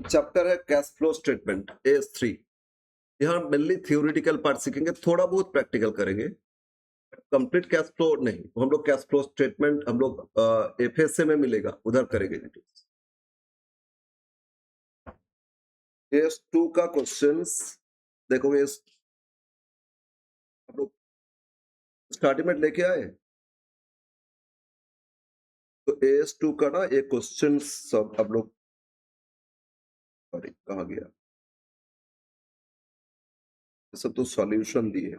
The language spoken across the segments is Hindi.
चैप्टर है कैश फ्लो स्टेटमेंट AS3। यहाँ मेनली थियोरिटिकल पार्ट सीखेंगे, थोड़ा बहुत प्रैक्टिकल करेंगे, कंप्लीट कैश फ्लो नहीं। हम लोग कैश फ्लो स्टेटमेंट हम लोग FSA में मिलेगा, उधर करेंगे। AS2 का क्वेश्चंस देखोगे, हम लोग स्टार्टिंग में लेके आए तो AS2 का ना एक क्वेश्चन सब आप लोग, सॉरी कहाँ गया, सब तो सॉल्यूशन दिए।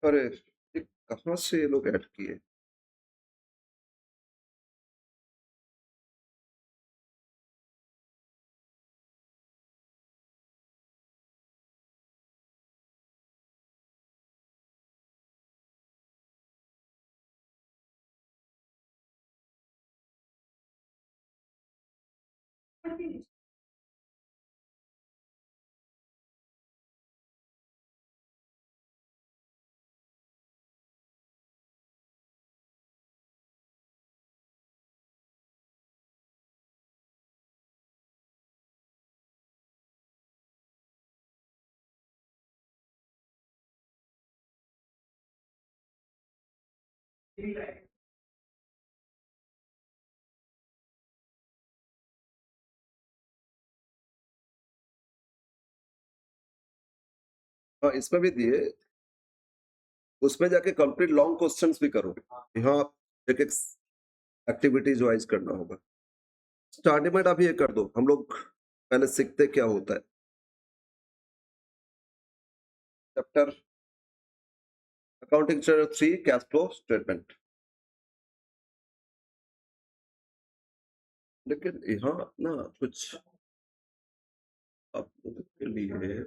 अरे ये कहाँ से ये लोग ऐड किए? हाँ इसमें भी दिए, उसमें जाके कंप्लीट लॉन्ग क्वेश्चंस भी करो। यहाँ एक एक एक्टिविटीज वाइज करना होगा। स्टार्टिंग में आप ये कर दो, हम लोग पहले सीखते क्या होता है। Chapter accounting chapter 3 cash flow statement. लेकिन यहाँ ना कुछ आप लोगों के लिए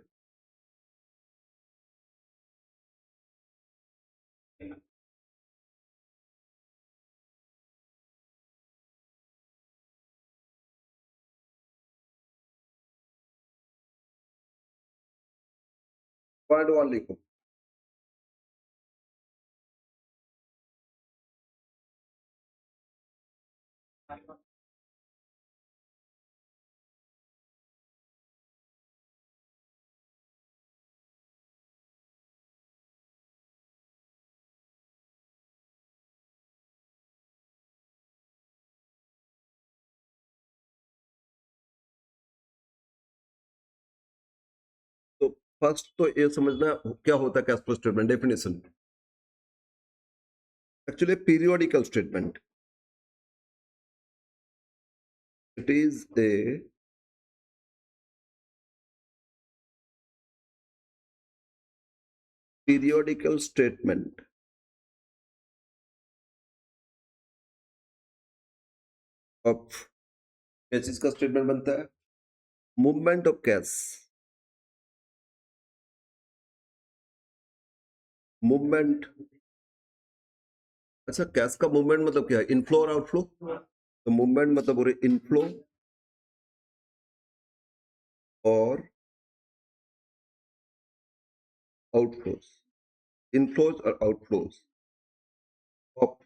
पॉइंट 1 लिखो। तो फर्स्ट तो ये समझना क्या होता है cash flow statement. Definition actually periodical statement, it is a periodical statement of, क्या चीज का स्टेटमेंट बनता है? Movement of cash, movement. अच्छा कैश का मूवमेंट मतलब क्या है? इनफ्लो और आउटफ्लो। तो मूवमेंट मतलब हो रही इनफ्लो और आउटफ्लोज, इनफ्लोज और outflows of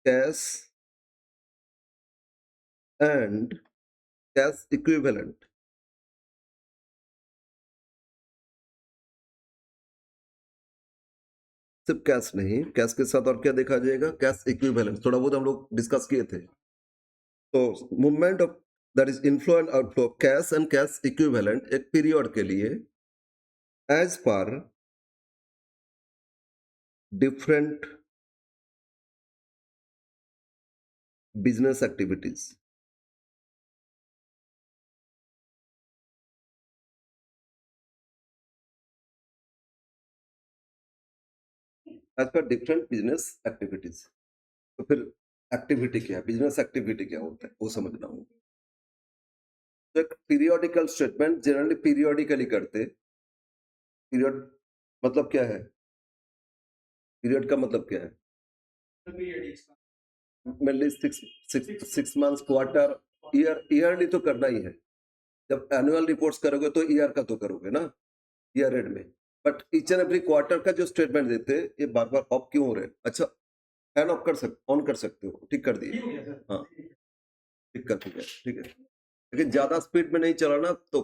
cash and cash equivalent. सिर्फ कैश नहीं, कैश के साथ और क्या देखा जाएगा? कैश इक्विवेलेंट, थोड़ा बहुत हम लोग डिस्कस किए थे। तो movement of that is inflow and outflow cash and cash equivalent एक पीरियड के लिए as per different business activities, as per different business activities। तो फिर एक्टिविटी क्या है, बिजनेस एक्टिविटी क्या होता है वो समझना होगा। तो एक पीरियोडिकल स्टेटमेंट जनरली पीरियोडिकली करते। पीरियड मतलब क्या है? पीरियड का मतलब क्या है? मेनली 6 मंथ्स, क्वार्टर, ईयरली तो करना ही है। जब एनुअल रिपोर्ट्स करोगे तो ईयर का तो करोगे ना, ईयर एंड में। But each and every quarter का जो स्टेटमेंट देते हैं, ये बार-बार ऑफ क्यों हो रहे हैं? अच्छा, फैन ऑन कर सकते हो, ठीक कर दिए। हाँ, ठीक कर दिया, ठीक है। लेकिन ज़्यादा स्पीड में नहीं चलाना तो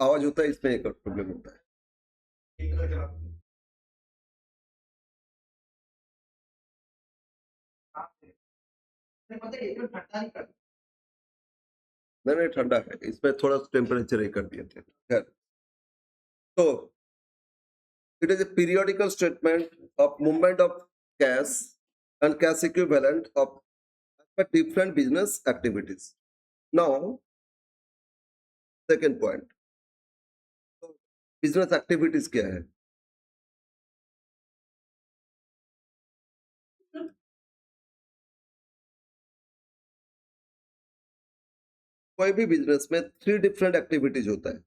आवाज़ होता है, इसमें एक प्रॉब्लम होता है। नहीं, ठंडा है, इसमें थोड़ा टेम्परेचर ही कर दिए थे। खैर, तो it is a periodical statement of movement of cash and cash equivalent of different business activities. Now, second point, business activities क्या है? कोई भी बिजनेस में 3 डिफरेंट एक्टिविटीज होता है।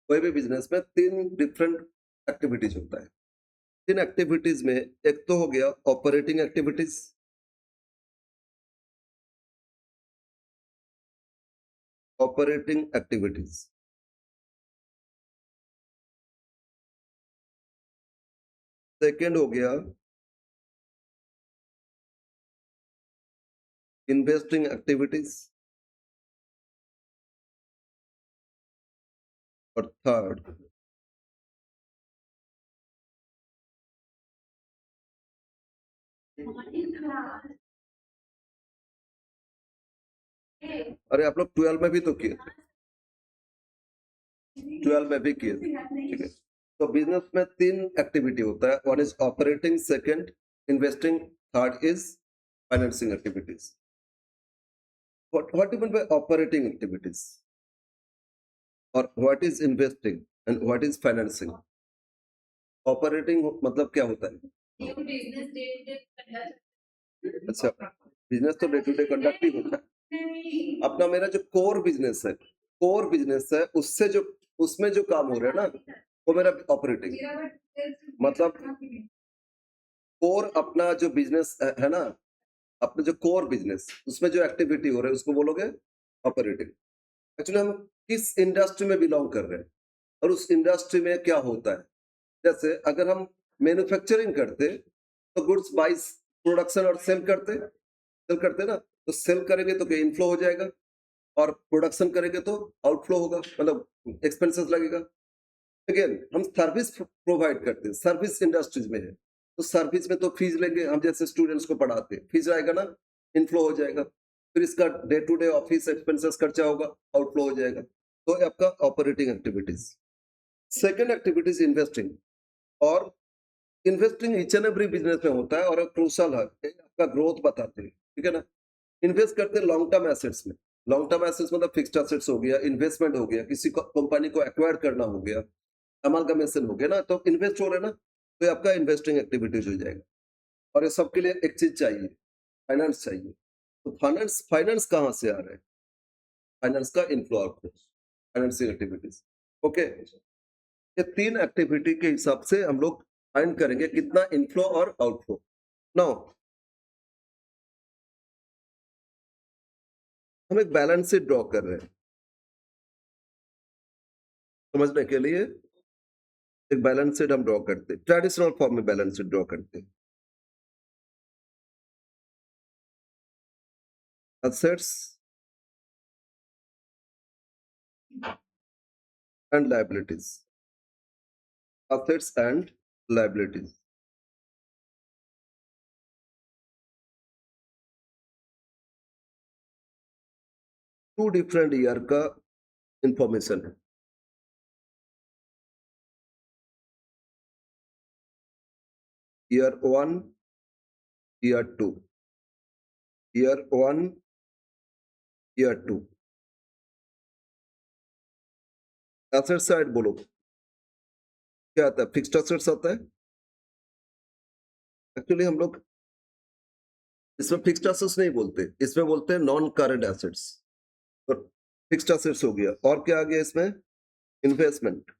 कोई भी बिजनेस में 3 डिफरेंट एक्टिविटीज होता है। 3 एक्टिविटीज में एक तो हो गया operating activities, operating activities. Second हो गया इन्वेस्टिंग एक्टिविटीज और थर्ड अरे आप लोग 12 में भी तो किए थे, 12 में भी किए थे, ठीक है। तो बिजनेस में 3 एक्टिविटी होता है, one is operating, second investing, third is financing activities. What do you mean by operating activities? Or what is investing and what is financing? Operating मतलब क्या होता है? अच्छा, बिजनेस तो डे टू डे कंडक्ट ही होता है। अपना मेरा जो कोर बिजनेस है, उससे जो उसमें जो काम हो रहा है ना, वो मेरा ऑपरेटिंग। मतलब कोर अपना जो बिजनेस है ना, अपना जो कोर बिजनेस, उसमें जो एक्टिविटी हो रहा है उसको बोलोगे ऑपरेटिंग। एक्चुअली हम किस इंडस्ट्री में बिलोंग कर रहे हैं और उस इंडस्ट्री में क्या होता है। जैसे अगर हम मैन्युफैक्चरिंग करते तो गुड्स बाइस प्रोडक्शन और सेल करते ना, तो सेल करेंगे तो क्या इनफ्लो हो जाएगा और प्रोडक्शन करेंगे तो आउटफ्लो होगा, मतलब एक्सपेंसेस लगेगा। अगेन हम सर्विस प्रोवाइड करते हैं, सर्विस इंडस्ट्रीज में है, तो सर्विस में तो फीस लेंगे, हम जैसे स्टूडेंट्स को पढ़ाते हैं, फीस आएगा ना, इनफ्लो हो जाएगा। फिर इसका day to day office expenses खर्चा होगा, आउटफ्लो हो जाएगा। तो ये आपका operating activities. Second activities investing, और investing each and every business में होता है और क्रूशल है, ये आपका ग्रोथ बताते हैं, ठीक है ना। इन्वेस्ट करते हैं लॉन्ग टर्म एसेट्स में। लॉन्ग टर्म एसेट्स मतलब फिक्स्ड एसेट्स हो गया, इन्वेस्टमेंट हो गया, किसी कंपनी को एक्वायर करना हो गया, अमालगमेशन हो गया ना, तो इन्वेस्ट हो रहे हैं ना, तो ये आपका इन्वेस्टिंग एक्टिविटीज हो जाएगा। और ये सबके लिए एक चीज चाहिए, फाइनेंस चाहिए। तो फाइनेंस फाइनेंस कहाँ से आ रहा है? फाइनेंस का inflow outflow, financing activities. Okay, ये 3 एक्टिविटी के हिसाब से हम लोग फाइंड करेंगे कितना इनफ्लो और आउटफ्लो। नाउ हम एक बैलेंस शीट ड्रॉ कर रहे हैं, समझने के लिए एक बैलेंस शीट हम ड्रॉ करते हैं, ट्रेडिशनल फॉर्म में बैलेंस शीट ड्रॉ करते हैं। Assets and liabilities, assets and liabilities. Two different year का इंफॉर्मेशन है। Year 1, year 2, year 1, year 2। Asset side बोलो क्या आता है? फिक्स्ड एसेट्स आता है। एक्चुअली हम लोग इसमें फिक्स्ड एसेट्स नहीं बोलते, इसमें बोलते हैं नॉन करंट एसेट्स। तो फिक्स्ड एसेट्स हो गया, और क्या आ गया इसमें? इन्वेस्टमेंट।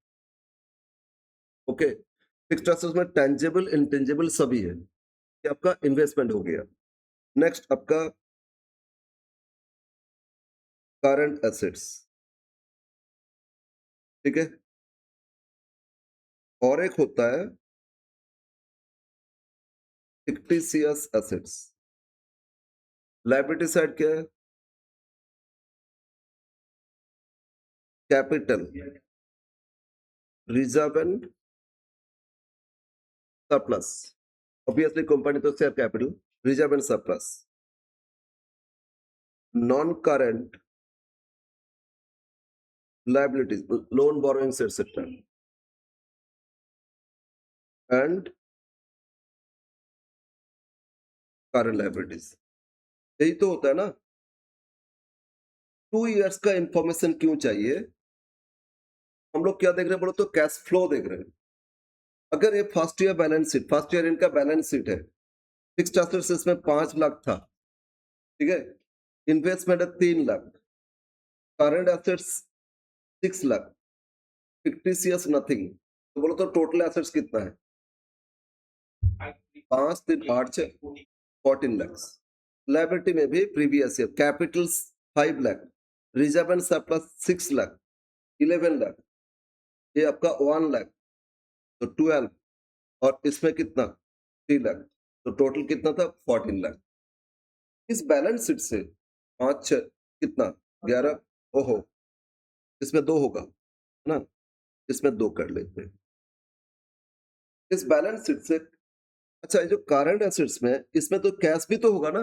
ओके, फिक्स्ड एसेट्स में टेंजिबल इंटेंजिबल सभी है, ये आपका इन्वेस्टमेंट हो गया। नेक्स्ट आपका करंट एसेट्स, ठीक है, और एक होता है फिक्टिशियस एसेट्स। लायबिलिटी साइड क्या है? Capital, reserve and surplus. Obviously company तो share capital, reserve and surplus. Non current liabilities, loan borrowings, etc. And current liabilities. यही तो होता है ना। 2 years का इंफॉर्मेशन क्यों चाहिए? हम लोग क्या देख रहे हैं बोलो तो कैश फ्लो देख रहे हैं। अगर ये first year balance sheet, first year इनका बैलेंस शीट है, फिक्स्ड एसेट्स इसमें 5 लाख था, ठीक है, इन्वेस्टमेंट है 3 lakh, current assets 6 lakh, fictitious nothing, तो बोलो तो टोटल एसेट्स कितना है? 5 3 8 6 14 lakhs। लायबिलिटी में भी previous year capital 5 lakh, reserve and surplus 6 lakh, 11 lakh, ये आपका 1 लाख, तो 12, और इसमें कितना 3 लाख, तो टोटल कितना था 14 लाख। इस बैलेंस शीट से 5 6 कितना 11, ओहो, इसमें 2 होगा है ना, इसमें 2 कर लेते हैं। इस बैलेंस शीट से अच्छा, ये जो करंट एसेट्स में इसमें तो कैश भी तो होगा ना,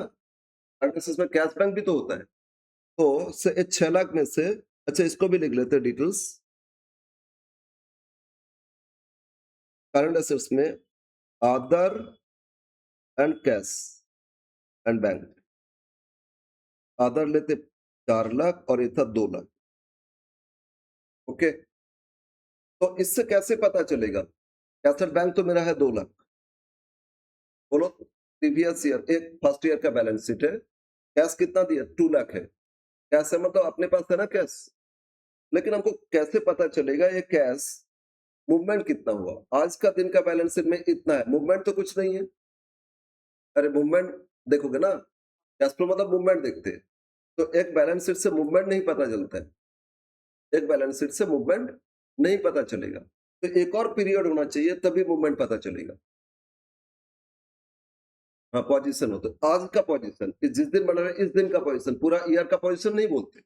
करंट एसेट्स में कैश बैंक भी तो होता है, तो से 6 लाख में से, अच्छा इसको भी लिख लेते हैं डिटेल्स। करंट एसेट्स में other and cash and bank, other लेते 4 लाख और ये था 2 लाख। ओके, तो इससे कैसे पता चलेगा? कैश एंड बैंक तो मेरा है 2 लाख, बोलो प्रीवियस ईयर एक फर्स्ट ईयर का बैलेंस शीट है, कैश कितना दिया 2 लाख है, कैश है मतलब अपने पास है ना कैश, लेकिन हमको कैसे पता चलेगा ये कैश मूवमेंट कितना हुआ? आज का दिन का बैलेंस शीट में इतना है, मूवमेंट तो कुछ नहीं है। अरे मूवमेंट देखोगे ना, कैश फ्लो मतलब मूवमेंट देखते हैं, तो एक बैलेंस शीट से मूवमेंट नहीं पता चलता है, एक बैलेंस शीट से मूवमेंट नहीं पता चलेगा, तो एक और पीरियड होना चाहिए तभी मूवमेंट पता चलेगा। हाँ, पोजीशन होता है, आज का पोजीशन, जिस दिन बना है इस दिन का पोजीशन, पूरा ईयर का पोजीशन नहीं बोलते,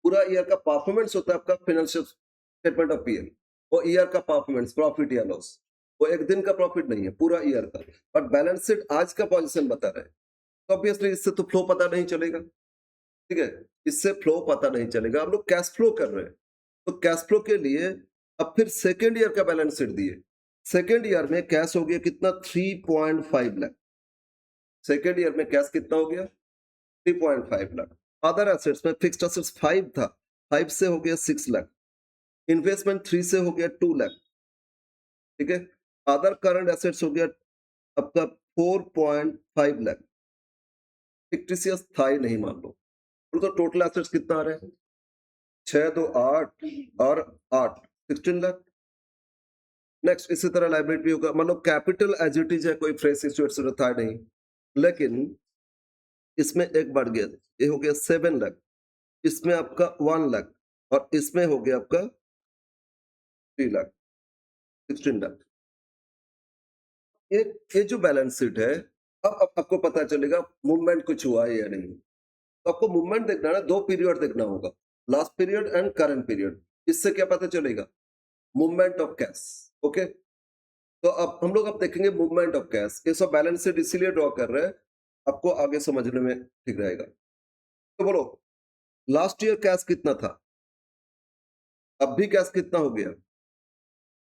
पूरा ईयर का परफॉर्मेंस होता है आपका फाइनेंशियल स्टेटमेंट ऑफ पीएल, वो ईयर का परफॉर्मेंस, प्रॉफिट या लॉस, वो एक दिन का प्रॉफिट नहीं है, पूरा ईयर का। बट बैलेंस शीट आज का पोजीशन बता रहा है, तो ऑब्वियसली इससे तो फ्लो पता नहीं चलेगा, ठीक है, इससे फ्लो पता नहीं चलेगा। हम लोग कैश फ्लो कर रहे हैं, तो कैश फ्लो के लिए अब फिर सेकेंड ईयर का बैलेंस शीट दिए, सेकेंड ईयर में कैश हो गया कितना 3.5 लाख, सेकेंड ईयर में कैश कितना हो गया 3.5 लाख। अदर एसेट्स में फिक्स्ड एसेट्स 5 था, 5 से हो गया 6 लाख, इन्वेस्टमेंट 3 से हो गया 2 लाख, ठीक है, अदर करंट एसेट्स हो गया आपका 4.5 लाख, फिक्टिशियस था ही नहीं मान लो, तो टोटल एसेट्स कितना आ रहा है 6 2 8 और 8 16 लाख। नेक्स्ट इसी तरह लाइबिलिटी भी होगा, मान लो कैपिटल एज इट इज है, कोई फ्रेश इश्यू था नहीं, लेकिन इसमें एक बढ़ गया, ये हो गया 7 लाख, इसमें आपका 1 लाख, और इसमें हो गया आपका 3 लाख, 16 लाख। ये जो बैलेंस शीट है, अब आपको पता चलेगा मूवमेंट कुछ हुआ है या नहीं। तो आपको मूवमेंट देखना है ना, 2 पीरियड देखना होगा, last period and current period. इससे क्या पता चलेगा? Movement of cash. ओके, तो अब हम लोग अब देखेंगे मूवमेंट ऑफ कैश। ये सब बैलेंस शीट इसीलिए ड्रॉ कर रहे हैं, आपको आगे समझने में ठीक रहेगा। तो बोलो लास्ट ईयर कैश कितना था, अब भी कैश कितना हो गया?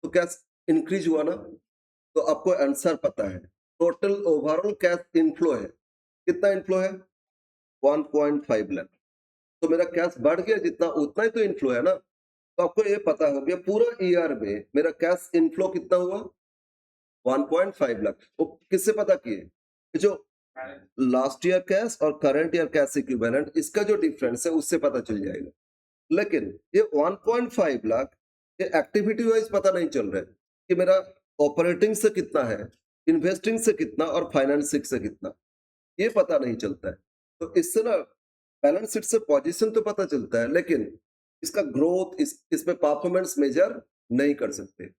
तो कैश इंक्रीज हुआ ना, तो आपको आंसर पता है। टोटल ओवरऑल कैश इनफ्लो है, कितना इनफ्लो है 1.5 लाख। तो मेरा कैश बढ़ गया जितना, उतना ही तो इनफ्लो है ना। तो आपको ये पता हो गया पूरा ईयर में मेरा कैश इनफ्लो कितना हुआ 1.5 लाख। वो किससे पता किए? जो लास्ट ईयर कैश और करंट ईयर कैश इक्विवेलेंट, इसका जो डिफरेंस है उससे पता चल जाएगा। लेकिन ये 1.5 लाख ये एक्टिविटी वाइज पता नहीं चल रहा है कि मेरा ऑपरेटिंग से कितना है, इन्वेस्टिंग से कितना और फाइनेंसिंग से कितना, ये पता नहीं चलता है। तो इससे ना बैलेंस शीट से पोजीशन तो पता चलता है, लेकिन इसका ग्रोथ, इसमें परफॉर्मेंस मेजर नहीं कर सकते।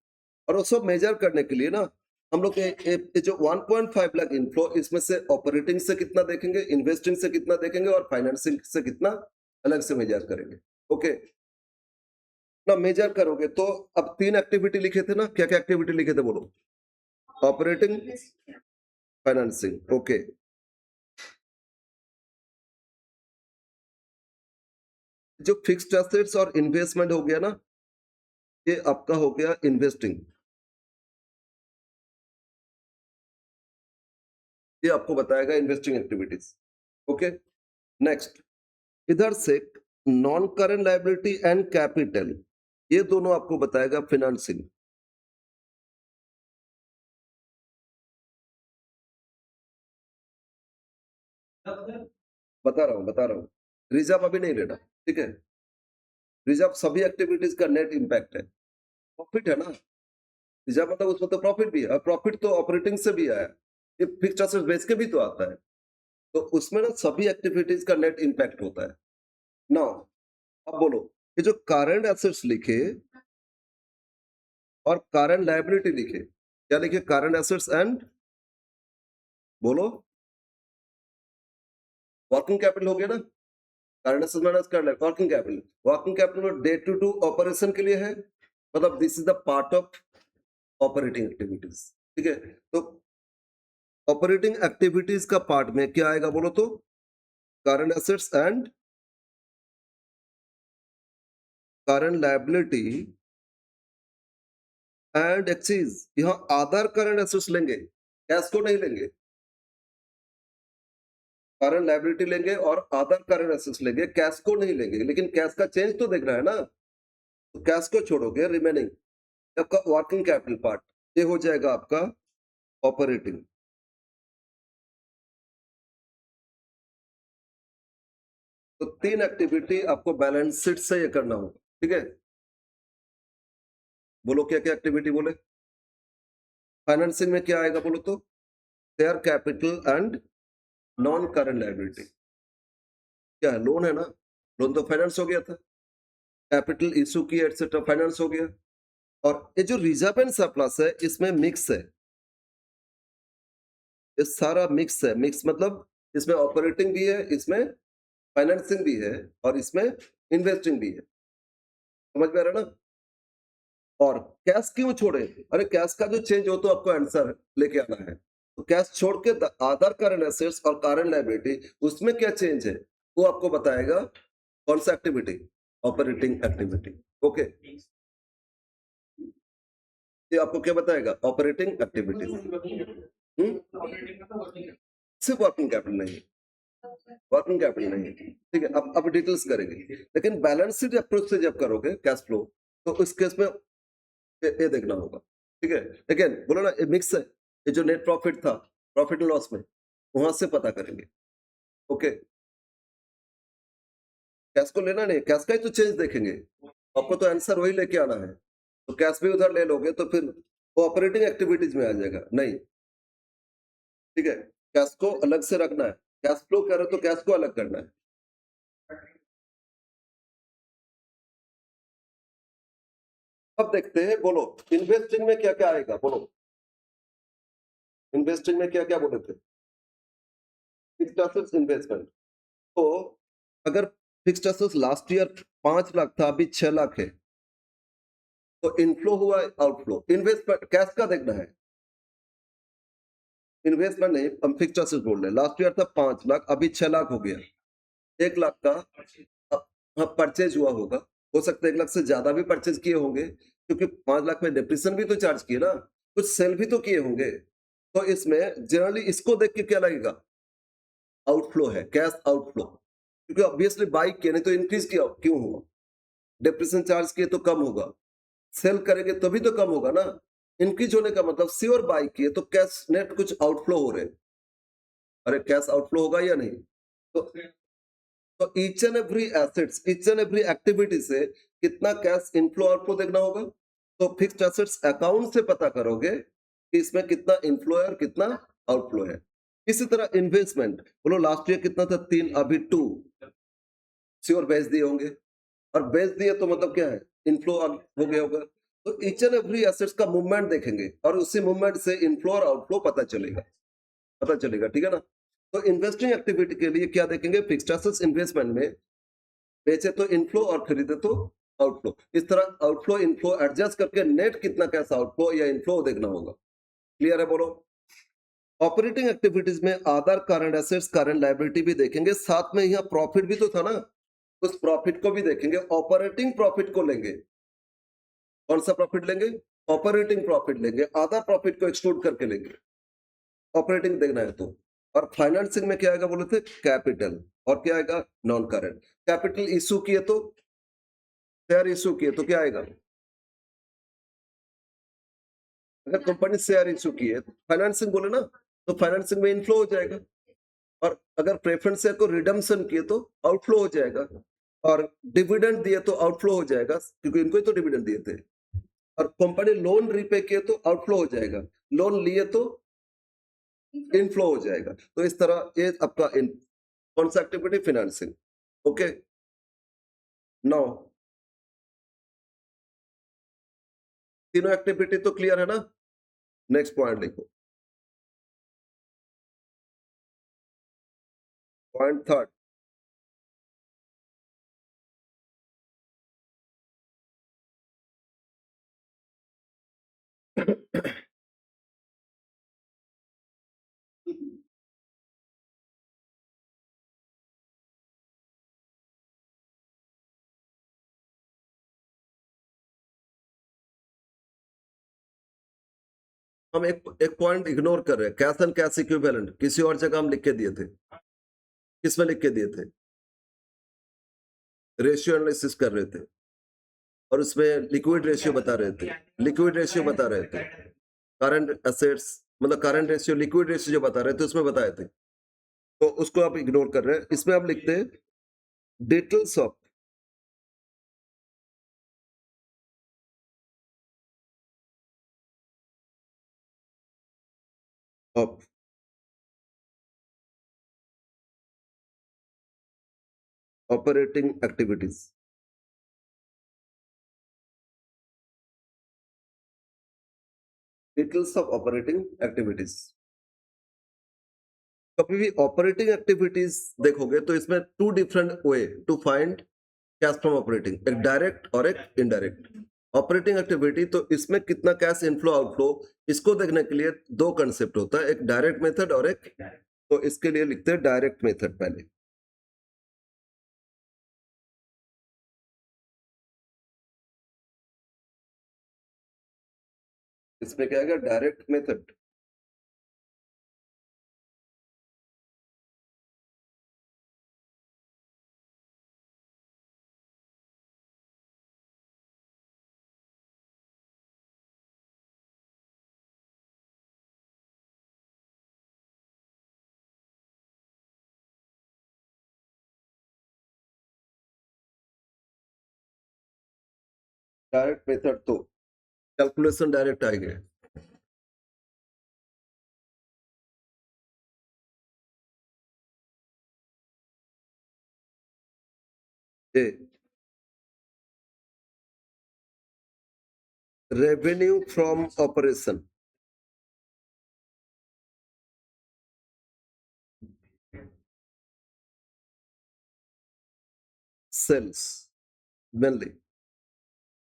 और वो सब मेजर करने के लिए ना हम लोग ये जो 1.5 लाख इनफ्लो, इसमें से ऑपरेटिंग से कितना देखेंगे, इन्वेस्टिंग से कितना देखेंगे और फाइनेंसिंग से कितना अलग से मेजर करेंगे। ओके, ना मेजर करोगे तो अब 3 एक्टिविटी लिखे थे ना, क्या-क्या एक्टिविटी लिखे थे बोलो? Operating, financing, okay. जो फिक्स्ड एसेट्स और इन्वेस्टमेंट हो गया ना, ये आपका हो गया इन्वेस्टिंग। ये आपको बताएगा इन्वेस्टिंग एक्टिविटीज। ओके, नेक्स्ट इधर से non current liability and capital, ये दोनों आपको बताएगा फिनेंसिंग। बता रहा हूँ रिजर्व अभी नहीं लेना, ठीक है? रिजर्व सभी एक्टिविटीज का नेट इंपैक्ट है, प्रॉफिट है ना। रिजर्व मतलब उसमें तो प्रॉफिट भी है, और प्रॉफिट तो ऑपरेटिंग से भी आया, ये फिक्स्ड एसेट बेच के भी तो आता है। तो उसमें ना सभी एक्टिविटीज का नेट इंपैक्ट होता है। नाउ अब बोलो, ये जो करंट एसेट्स लिखे और करंट लायबिलिटी लिखे, क्या लिखे? करंट एसेट्स एंड बोलो वर्किंग कैपिटल हो गया ना। Current assets minus current working capital, working capital day to day operation के लिए है, मतलब this is the part of operating activities, ठीक है? तो ऑपरेटिंग एक्टिविटीज का पार्ट में क्या आएगा बोलो तो? Current assets and current liability and एक चीज, यहां आधार करंट एसेट्स लेंगे, कैश को नहीं लेंगे। करंट लायबिलिटी लेंगे और अदर करंट एसेट्स लेंगे, कैश को नहीं लेंगे। लेकिन कैश का चेंज तो देखना है ना, तो कैश को छोड़ोगे, रिमेनिंग आपका वर्किंग कैपिटल पार्ट, ये हो जाएगा आपका ऑपरेटिंग। तो 3 एक्टिविटी आपको बैलेंस शीट से ये करना होगा, ठीक है? बोलो क्या क्या एक्टिविटी बोले? फाइनेंसिंग में क्या आएगा बोलो तो? Share capital and non current liability. क्या है? लोन है ना, लोन तो फाइनेंस हो गया था, कैपिटल इशू की एटसेट्रा फाइनेंस हो गया। और ये जो रिजर्व एंड सरप्लस है, इसमें मिक्स है, ये सारा मिक्स है। मिक्स मतलब इसमें ऑपरेटिंग भी है, इसमें फाइनेंसिंग भी है और इसमें इन्वेस्टिंग भी है। समझ में आ रहा है ना? और कैश क्यों छोड़े? अरे कैश का जो चेंज हो तो आपको आंसर लेके आना है। तो कैश छोड़ के अदर करंट एसेट्स और करंट लायबिलिटी, उसमें क्या चेंज है वो आपको बताएगा कौन सा एक्टिविटी? Operating activity. ओके, ये आपको क्या बताएगा? Operating activity. सिर्फ वर्किंग कैपिटल नहीं, वर्किंग कैपिटल नहीं, ठीक है? अब डिटेल्स करेंगे, लेकिन बैलेंस शीट अप्रोच से जब करोगे कैश फ्लो, तो उस केस में ये देखना होगा, ठीक है? अगेन बोलो ना, ये मिक्स है, ये जो नेट प्रॉफिट था, प्रॉफिट एंड लॉस में, वहां से पता करेंगे। ओके, कैश को लेना नहीं, कैश का ही तो चेंज देखेंगे, आपको तो आंसर वही लेके आना है। तो कैश भी उधर ले लोगे तो फिर वो ऑपरेटिंग एक्टिविटीज में आ जाएगा नहीं, ठीक है? कैश को अलग से रखना है, कैश फ्लो करो तो कैश को अलग करना है। अब देखते हैं, बोलो इन्वेस्टिंग में क्या क्या आएगा बोलो? इन्वेस्टिंग में क्या क्या बोले थे? Fixed assets investment. तो अगर fixed assets last year 5 lakh था, अभी 6 लाख है, तो इनफ्लो हुआ आउटफ्लो, इन्वेस्टमेंट कैश का देखना है, इन्वेस्टमेंट नहीं। हम फिक्स्ड एसेट्स बोल रहे हैं, लास्ट ईयर था 5 लाख, अभी 6 लाख हो गया, 1 लाख का परचेज हुआ होगा। हो सकता है 1 लाख से ज्यादा भी परचेज किए होंगे, क्योंकि 5 लाख में डेप्रिसिएशन भी तो चार्ज किए ना, कुछ सेल भी तो किए होंगे। तो इसमें जनरली इसको देख के क्या लगेगा? आउटफ्लो है, कैश आउटफ्लो, क्योंकि ऑब्वियसली बाई किया, नहीं तो इंक्रीज किया क्यों हुआ? डेप्रिसिएशन चार्ज किए तो कम होगा, सेल करेंगे तभी तो कम होगा ना। इंक्रीज होने का मतलब श्योर बाई किए तो कैश नेट कुछ आउटफ्लो हो रहे हैं। अरे कैश आउटफ्लो होगा या नहीं? तो each and every assets, each and every activity से कितना कैश इनफ्लो आउटफ्लो देखना होगा। तो फिक्स्ड एसेट्स अकाउंट से पता करोगे कि इसमें कितना इनफ्लो है और कितना आउटफ्लो है। इसी तरह इन्वेस्टमेंट, बोलो लास्ट ईयर कितना था? 3, अभी 2, श्योर बेच दिए होंगे, और बेच दिए तो मतलब क्या है, इनफ्लो हो गया होगा। तो ईच एंड एवरी एसेट्स का मूवमेंट देखेंगे और उसी मूवमेंट से इनफ्लो और आउटफ्लो पता चलेगा, ठीक है ना। तो इन्वेस्टिंग एक्टिविटी के लिए क्या देखेंगे, फिक्स्ड एसेट्स इन्वेस्टमेंट में बेचे तो इनफ्लो और खरीदे तो आउटफ्लो। इस तरह आउटफ्लो इनफ्लो एडजस्ट करके नेट कितना कैश आउटफ्लो या इनफ्लो देखना होगा। क्लियर है, बोलो। ऑपरेटिंग एक्टिविटीज में आधार करंट एसेट्स करंट लायबिलिटी भी देखेंगे, साथ में यहाँ प्रॉफिट भी तो था ना, उस प्रॉफिट को भी देखेंगे। ऑपरेटिंग प्रॉफिट को लेंगे, कौन सा प्रॉफिट लेंगे, ऑपरेटिंग प्रॉफिट लेंगे, आधा प्रॉफिट को एक्सक्लूड करके लेंगे, ऑपरेटिंग देखना है तो। और फाइनेंसिंग में क्या आएगा बोले थे, कैपिटल, और क्या आएगा, नॉन करंट। कैपिटल इशू किए तो, शेयर इशू किए तो क्या आएगा, अगर कंपनी शेयर इशू की है फाइनेंसिंग बोले ना, तो फाइनेंसिंग में इनफ्लो हो जाएगा। और अगर प्रेफरेंस शेयर को रिडम्पशन किए तो आउटफ्लो हो जाएगा। और डिविडेंड दिए तो आउटफ्लो हो जाएगा, क्योंकि इनको ही तो डिविडेंड दिए थे। और कंपनी लोन रीपे किए तो आउटफ्लो हो जाएगा, लोन लिए तो इनफ्लो हो जाएगा। तो इस तरह ये आपका कौन सा एक्टिविटी, फाइनेंसिंग। ओके, नाउ तीनों एक्टिविटी तो क्लियर है ना। नेक्स्ट पॉइंट लिखो, पॉइंट थर्ड। हम एक पॉइंट इग्नोर कर रहे हैं, कैश एंड कैश इक्विवेलेंट किसी और जगह हम लिख के दिए थे, किसमें लिख के दिए थे, रेशियो एनालिसिस कर रहे थे, और उसमें लिक्विड रेशियो बता रहे थे, लिक्विड रेशियो बता रहे थे, करंट एसेट्स मतलब करंट रेशियो, लिक्विड रेशियो जो बता रहे थे उसमें बताए थे। तो उसको आप इग्नोर कर रहे हैं, इसमें आप लिखते हैं details of operating activities. Details of operating activities. कभी भी ऑपरेटिंग एक्टिविटीज देखोगे तो इसमें two different way to find cash from operating, एक डायरेक्ट और एक इनडायरेक्ट। ऑपरेटिंग एक्टिविटी तो इसमें कितना कैश इनफ्लो आउटफ्लो, इसको देखने के लिए दो कंसेप्ट होता है, एक डायरेक्ट मेथड और एक, तो इसके लिए लिखते हैं डायरेक्ट मेथड पहले। इसमें क्या आएगा, डायरेक्ट मेथड। डायरेक्ट मेथड तो कैलकुलेशन डायरेक्ट आएंगे। A, revenue from operation, sales mainly.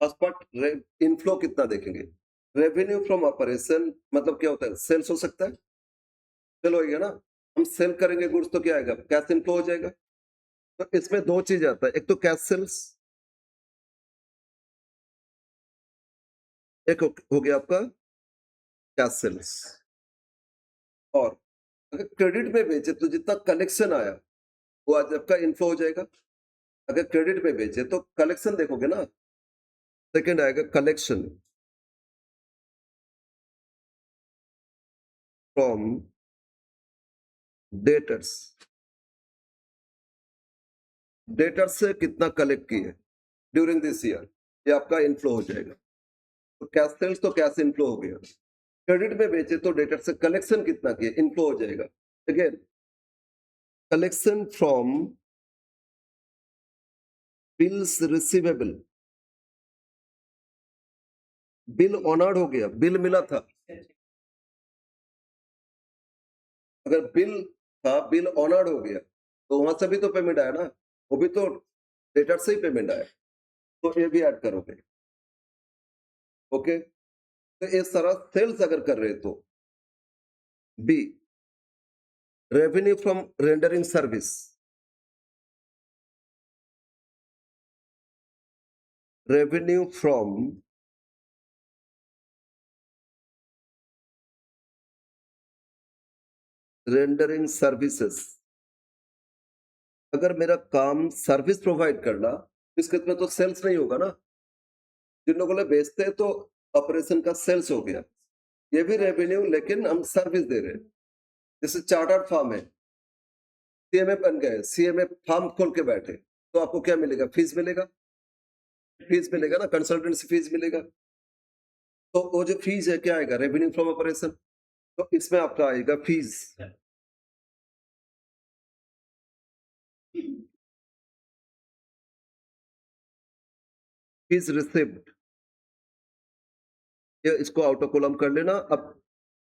First part inflow कितना देखेंगे, रेवेन्यू फ्रॉम ऑपरेशन मतलब क्या होता है, सेल्स हो सकता है, सेल होएगा ना, हम सेल करेंगे गुड्स तो क्या आएगा, कैश इनफ्लो हो जाएगा। तो इसमें दो चीज आता है, एक तो कैश सेल्स, एक हो गया आपका कैश सेल्स। और अगर क्रेडिट में बेचे तो जितना कलेक्शन आया वो आज आपका इनफ्लो हो जाएगा। अगर क्रेडिट में बेचे तो कलेक्शन देखोगे ना, सेकंड आएगा कलेक्शन फ्रॉम डेटर्स, डेटर्स से कितना कलेक्ट किए ड्यूरिंग दिस ईयर, ये आपका इनफ्लो हो जाएगा। तो कैश सेल्स तो कैश इनफ्लो हो गया, क्रेडिट में बेचे तो डेटर से कलेक्शन कितना किए, इनफ्लो हो जाएगा। Again collection from bills receivable, bill honoured हो गया, बिल मिला था। अगर बिल था, बिल ऑनर्ड हो गया, तो वहां से भी तो पेमेंट आया ना, वो भी तो डेटर से ही पेमेंट आया, तो ये भी ऐड करोगे। ओके, तो इस तरह सेल्स अगर कर रहे तो b revenue from rendering service, revenue from rendering services. अगर मेरा काम सर्विस प्रोवाइड करना, इस केस में तो सेल्स नहीं होगा ना, जिन लोगों ने बेचते हैं तो ऑपरेशन का सेल्स हो गया, ये भी रेवेन्यू, लेकिन हम सर्विस दे रहे हैं। जैसे चार्टर्ड फार्म है, सीएमए बन गए, सीएमए फार्म खोल के बैठे, तो आपको क्या मिलेगा? फीस मिलेगा, फीस मिलेगा ना, कंसल्टेंसी फीस मिलेगा। तो वो जो फीस है क्या आएगा? Revenue from operation. तो इसमें आपका आएगा फीस, फीस रिसिव्ड, ये इसको आउटर कॉलम कर लेना। अब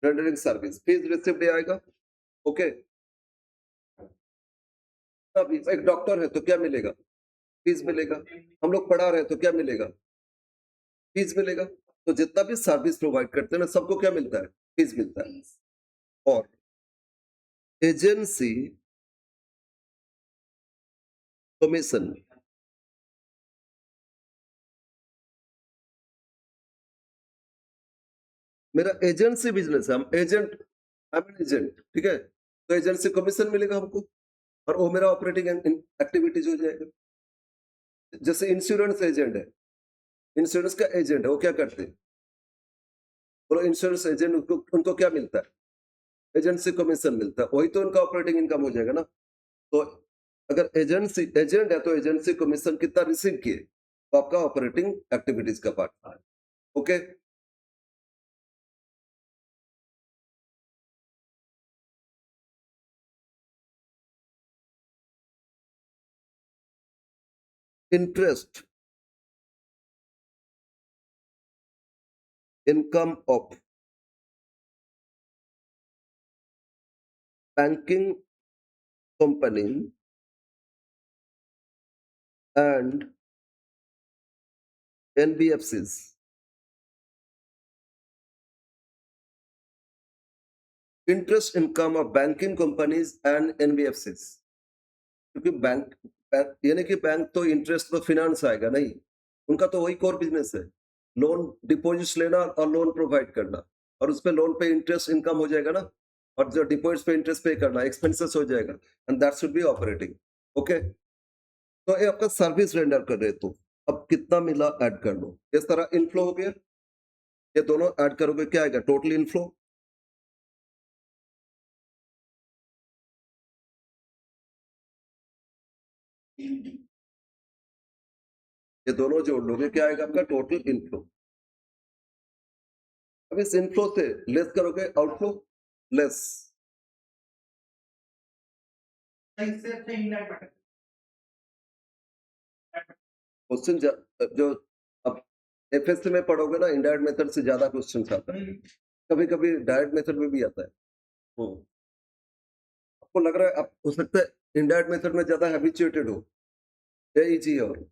रेंडरिंग सर्विस, फीस रिसिव्ड आएगा। ओके, अब एक डॉक्टर है तो क्या मिलेगा? फीस मिलेगा। हम लोग पढ़ा रहे हैं तो क्या मिलेगा? फीस मिलेगा। तो जितना भी सर्विस प्रोवाइड करते हैं ना, सबको क्या मिलता है? फीस मिलता है। और एजेंसी कमीशन, मेरा एजेंसी बिजनेस है, हम agent, I am an agent, ठीक है, तो एजेंसी कमीशन मिलेगा हमको, और वो मेरा ऑपरेटिंग एक्टिविटीज हो जाएगा। जैसे इंश्योरेंस एजेंट है, इंश्योरेंस का एजेंट है, वो क्या करते हैं? बोलो, इंश्योरेंस एजेंट, उनको उनको क्या मिलता है? एजेंसी कमीशन मिलता है, वही तो उनका ऑपरेटिंग इनकम हो जाएगा ना। तो अगर एजेंसी एजेंट है तो एजेंसी कमीशन कितना रिसीव किए, तो आपका ऑपरेटिंग एक्टिविटीज का पार्ट है। Okay, interest income of banking company and NBFCs. Interest income of banking companies and NBFCs, क्योंकि बैंक, यानी कि बैंक तो इंटरेस्ट तो फिनांस आएगा नहीं, उनका तो वही कोर बिजनेस है, लोन डिपॉजिट्स लेना और लोन प्रोवाइड करना, और उस पे लोन पे इंटरेस्ट इनकम हो जाएगा ना, और जो डिपॉजिट्स पे इंटरेस्ट पे करना, एक्सपेंसेस हो जाएगा, and that should be operating. Okay, तो ये आपका सर्विस रेंडर कर रहे तो अब कितना मिला ऐड कर लो, इस तरह इनफ्लो हो गया, ये दोनों ऐड करोगे क्या आएगा? Total inflow. ये दोनों जोड़ लोगे क्या आएगा? आपका टोटल इनफ्लो। अब इस इनफ्लो से लेस करोगे आउटफ्लो, लेस। क्वेश्चन जो अब एफएससी में पढ़ोगे ना, इनडायरेक्ट मेथड से ज्यादा क्वेश्चन आता है, कभी कभी डायरेक्ट मेथड में भी आता है। आपको लग रहा है, आप हो सकता है इनडायरेक्ट मेथड में ज्यादा हैबिचुएटेड हो, ये इजी है। और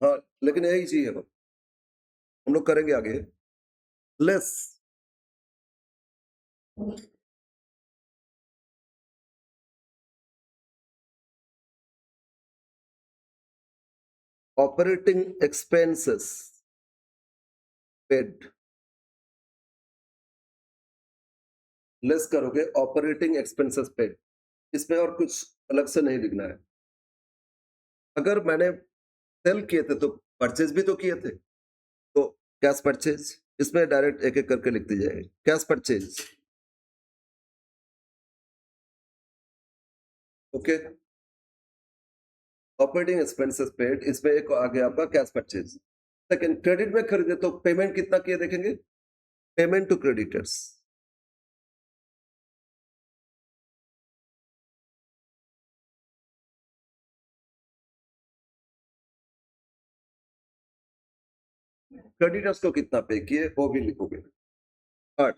हाँ, लेकिन यही इजी है, हम लोग करेंगे आगे। Less operating expenses paid, less करोगे ऑपरेटिंग एक्सपेंसेस पेड, इसमें और कुछ अलग से नहीं लिखना है। अगर मैंने सेल किए थे तो परचेज भी तो किए थे, तो कैश परचेज, इसमें डायरेक्ट एक एक करके लिख दी जाएगी, cash purchase. Okay, operating expenses paid, इसमें एक आ गया आपका कैश परचेज। सेकंड, क्रेडिट में खरीदे तो पेमेंट कितना किए देखेंगे, पेमेंट टू क्रेडिटर्स, क्रेडिटर्स को कितना पे किए वो भी लिखोगे। Third,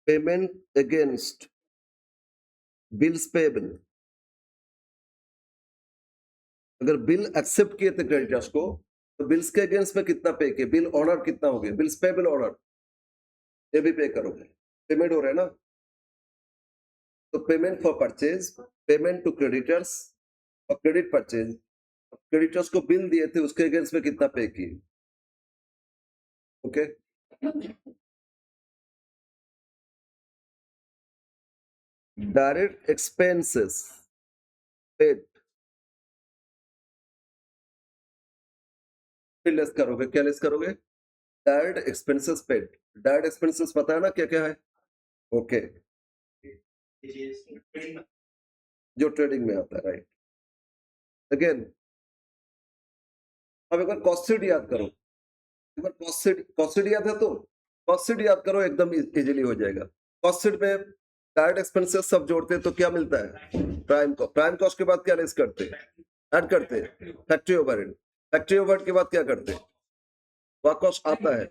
payment against bills payable, अगर बिल एक्सेप्ट किए थे क्रेडिटर्स को तो बिल्स के अगेंस्ट में कितना पे किए, बिल ऑनर कितना हो गया, बिल्स पेबल ऑनर, ये भी पे करोगे, पेमेंट हो रहा है ना। तो payment for purchase, payment to creditors और क्रेडिट परचेज, क्रेडिटर्स को बिल दिए थे उसके अगेंस्ट में कितना पे किए। ओके, डायरेक्ट एक्सपेंसेस पेड, फिर लेस करोगे, क्या लेस करोगे, direct expenses paid. Direct expenses पता है ना क्या क्या है। ओके, जो ट्रेडिंग में आता है, राइट। अगेन अब एक बार कॉस्ट शीट याद करो, एक बार कॉस्ट शीट याद है तो कॉस्ट शीट याद करो, एकदम इजीली हो जाएगा। कॉस्ट शीट में डायरेक्ट एक्सपेंसेस सब जोड़ते हैं तो क्या मिलता है, प्राइम कॉस्ट के बाद क्या लेस करते हैं, ऐड करते हैं फैक्ट्री ओवरहेड, फैक्ट्री ओवरहेड के बाद क्या करते हैं, वह कॉस्ट आता है,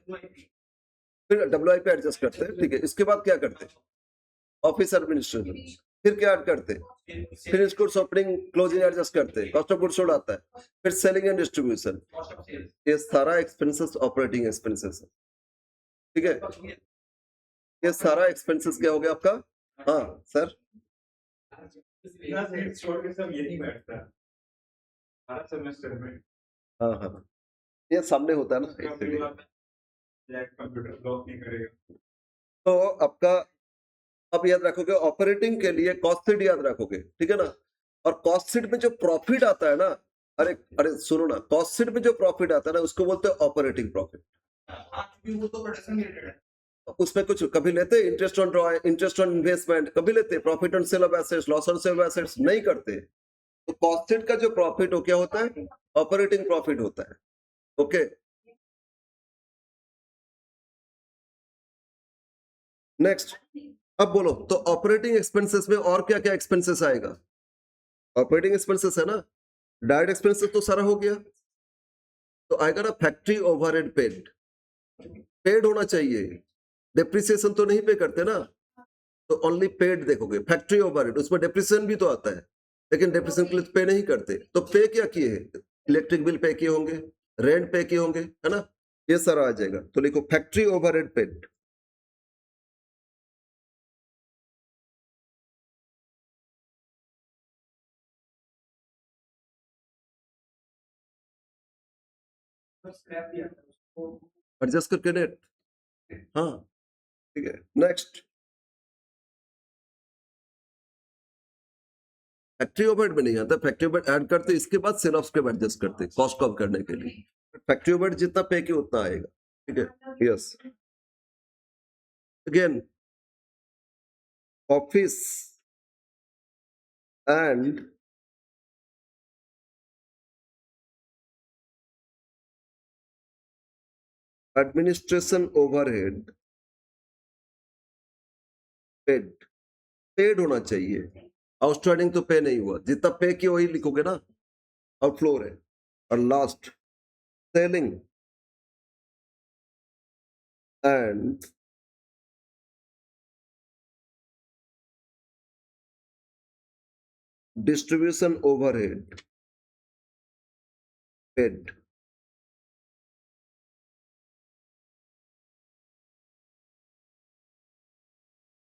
फिर डब्ल्यूआई पे एडजस्ट करते हैं, ठीक है। इसके बाद क्या करते हैं, ऑफिस एडमिनिस्ट्रेशन, फिर क्या ऐड करते हैं, finish goods opening closing adjust करते हैं, कॉस्ट ऑफ गुड्स सोल्ड आता है, फिर सेलिंग एंड डिस्ट्रीब्यूशन, ये सारा एक्सपेंसेस ऑपरेटिंग एक्सपेंसेस है, ठीक है। ये सारा एक्सपेंसेस क्या हो गया आपका, हाँ सर, हाँ हाँ, ये सामने होता है ना इसलिए। तो आपका अब याद रखोगे ऑपरेटिंग के लिए कॉस्ट शीट याद रखोगे, ठीक है ना। और कॉस्ट शीट में जो प्रॉफिट आता है ना, अरे अरे सुनो ना, कॉस्ट शीट में जो प्रॉफिट आता है ना उसको बोलते हैं ऑपरेटिंग प्रॉफिट। वो तो प्रोडक्शन रिलेटेड है, उसमें कुछ कभी लेते interest on draw, interest on investment, कभी लेते profit on sale of assets, loss on sale of assets, नहीं करते। तो कॉस्ट शीट का जो प्रॉफिट हो क्या होता है, ऑपरेटिंग प्रॉफिट होता है। ओके, नेक्स्ट, अब बोलो तो ऑपरेटिंग एक्सपेंसेस में और क्या क्या एक्सपेंसेस आएगा, ऑपरेटिंग एक्सपेंसेस है ना, डायरेक्ट एक्सपेंसेस तो सारा हो गया, तो आएगा ना फैक्ट्री ओवरहेड पेड, पेड होना चाहिए, डेप्रिसिएशन तो नहीं पे करते ना, तो ओनली पेड देखोगे, फैक्ट्री ओवरहेड उसमें डेप्रिसिएशन भी तो आता है, लेकिन डेप्रिसिएशन के लिए पे नहीं करते, तो पे क्या किए हैं, इलेक्ट्रिक बिल पे किए होंगे, रेंट पे किए होंगे, है ना, ये सारा आ जाएगा। तो लिखो फैक्ट्री ओवरहेड पेड, एडजस्ट करके नेट, हाँ ठीक है। नेक्स्ट, फैक्ट्री ओवरहेड में नहीं आता, फैक्ट्री ओवरहेड ऐड करते इसके बाद सेल ऑफ स्क्रैप एडजस्ट करते कॉस्ट कम करने के लिए, फैक्ट्री ओवरहेड जितना पे किया उतना आएगा, ठीक है। Yes, again office and administration overhead paid, paid होना चाहिए, आउटस्टैंडिंग तो पे नहीं हुआ, जितना पे किया वही लिखोगे ना, आउटफ्लो है। और last, selling and distribution overhead paid,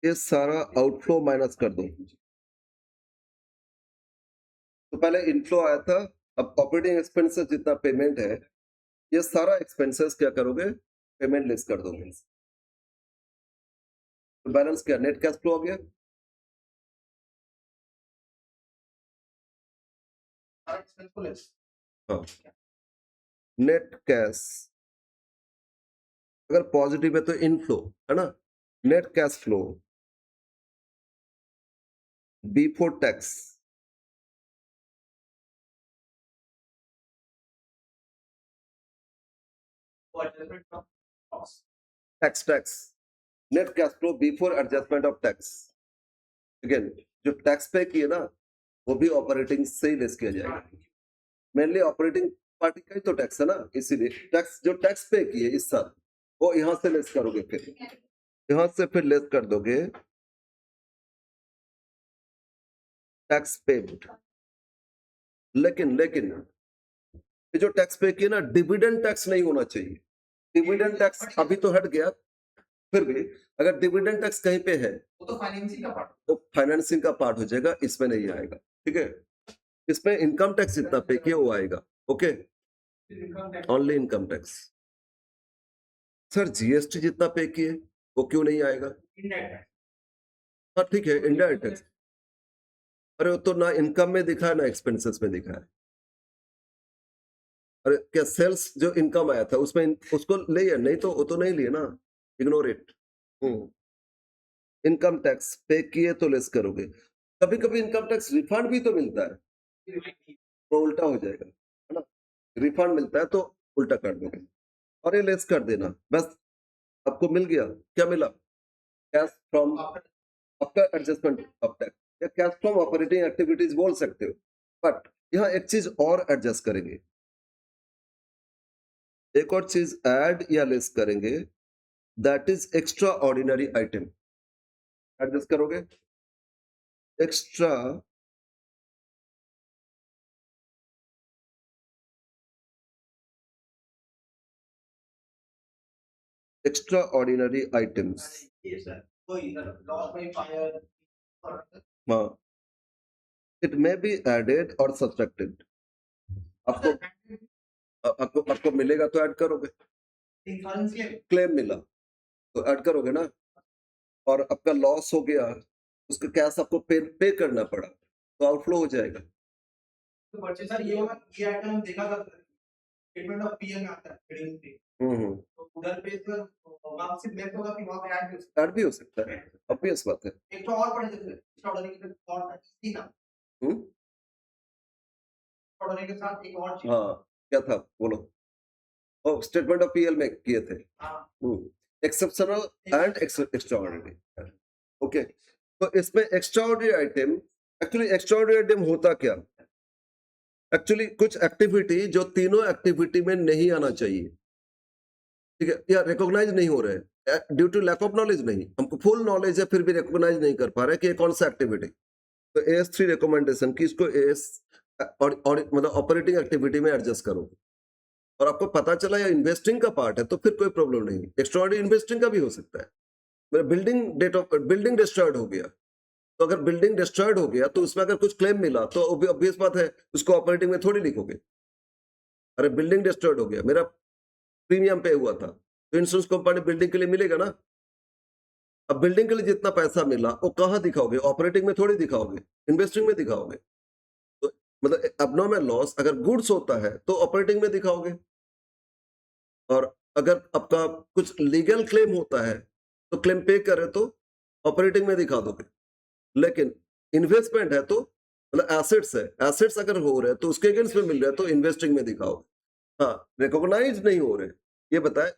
ये सारा आउटफ्लो माइनस कर दो। तो पहले इनफ्लो आया था, अब ऑपरेटिंग एक्सपेंसेस जितना पेमेंट है ये सारा एक्सपेंसेस क्या करोगे, पेमेंट लेस कर दोगे, तो बैलेंस क्या, नेट कैश फ्लो आ गया। हाँ, नेट कैश अगर पॉजिटिव है तो इनफ्लो है ना, net cash flow before tax, tax tax, net cash flow before adjustment of tax. Again जो टैक्स पे किए ना वो भी ऑपरेटिंग से ही लेस किया जाएगा, मेनली ऑपरेटिंग पार्टी का ही तो टैक्स है ना, इसीलिए टैक्स जो टैक्स पे किए इस साल वो यहाँ से लेस करोगे, फिर यहाँ से फिर लेस कर दोगे टैक्स पेड। लेकिन लेकिन ये जो टैक्स पे किए ना, डिविडेंड टैक्स नहीं होना चाहिए। डिविडेंड टैक्स अभी तो हट गया, फिर भी अगर डिविडेंड टैक्स कहीं पे है वो तो फाइनेंसिंग का पार्ट तो फाइनेंसिंग का पार्ट हो जाएगा, इसमें नहीं आएगा। ठीक है, इसमें इनकम टैक्स जितना पे किए वो आएगा। Okay, income tax only income tax. Sir GST जितना पे किए वो क्यों नहीं आएगा? इनडायरेक्ट हाँ ठीक है, इनडायरेक्ट टैक्स। अरे वो तो ना इनकम में दिखा है ना एक्सपेंसेस में दिखा है। अरे क्या सेल्स जो इनकम आया था उसमें उसको ले या नहीं, तो वो तो नहीं लिए ना, इग्नोर इट। इनकम टैक्स पे किए तो लेस करोगे। कभी कभी इनकम टैक्स रिफंड भी तो मिलता है, तो उल्टा हो जाएगा, है ना। रिफंड मिलता है तो उल्टा कर दोगे और ये लेस कर देना बस। आपको मिल गया, क्या मिला? Cash from after adjustment of tax, या कैश फ्रॉम ऑपरेटिंग एक्टिविटीज बोल सकते हो। बट यहाँ एक चीज और एडजस्ट करेंगे, एक और चीज ऐड या लेस करेंगे, that is extra ordinary item. Adjust करोगे एक्स्ट्रा एक्स्ट्रा ऑर्डिनरी आइटम्स। ये सर कोई लॉस बाय फायर हाँ, इट मे बी एडेड और सब्ट्रैक्टेड। आपको आपको आपको मिलेगा तो ऐड करोगे, इंश्योरेंस क्लेम मिला तो ऐड करोगे ना, और आपका लॉस हो गया उसका कैश आपको पे करना पड़ा तो आउटफ्लो हो जाएगा। तो बच्चे सर ये होगा, ये आइटम हम देखा था स्टेटमेंट ऑफ पीएल में आता है ट्रेडिंग पे, तो उधर पे सर वहां से लेस होगा कि वहां पे ऐड भी हो सकता है, ऑब्वियस बात है। एक तो और पढ़े थे एक्स्ट्रा ऑर्डिनरी के और इसी का ऑर्डिनरी के साथ एक और चीज। हाँ, क्या था बोलो? ओ, स्टेटमेंट ऑफ पीएल में किए थे। हां एक्सेप्शनल एंड एक्स्ट्राऑर्डिनरी। ओके, तो इसमें extraordinary item, actually extraordinary item होता क्या? एक्चुअली कुछ एक्टिविटी जो तीनों एक्टिविटी में नहीं आना चाहिए, ठीक है, या रिकॉग्नाइज नहीं हो रहे हैं due to lack of knowledge. नहीं, हमको फुल नॉलेज है फिर भी रिकॉग्नाइज नहीं कर पा रहे कि ये कौन सा एक्टिविटी। तो AS3 रिकमेंडेशन की इसको AS और मतलब ऑपरेटिंग एक्टिविटी में एडजस्ट करो, और आपको पता चला या इन्वेस्टिंग का पार्ट है तो फिर कोई प्रॉब्लम नहीं। एक्स्ट्राऑर्डिनरी इन्वेस्टिंग का भी हो सकता है। मेरा बिल्डिंग डिस्ट्रॉयड हो गया, तो अगर बिल्डिंग डिस्ट्रॉयड हो गया तो उसमें अगर कुछ क्लेम मिला तो ऑब्वियस बात है उसको ऑपरेटिंग में थोड़ी लिखोगे। अरे बिल्डिंग डिस्ट्रॉयड हो गया, मेरा प्रीमियम पे हुआ था, तो इंश्योरेंस कंपनी बिल्डिंग के लिए मिलेगा ना। अब बिल्डिंग के लिए जितना पैसा मिला वो कहाँ दिखाओगे? ऑपरेटिंग में थोड़ी दिखाओगे, इन्वेस्टिंग में दिखाओगे। तो मतलब अबनॉर्मल लॉस अगर गुड्स होता है तो ऑपरेटिंग में दिखाओगे, और अगर आपका कुछ लीगल क्लेम होता है तो क्लेम पे करे तो ऑपरेटिंग में दिखा दोगे। लेकिन इन्वेस्टमेंट है तो मतलब एसेट्स है, एसेट्स अगर हो रहे हैं तो उसके अगेंस्ट में मिल रहा है तो इन्वेस्टिंग में दिखाओगे। हाँ, रिकॉग्नाइज नहीं हो रहे, ये बताए।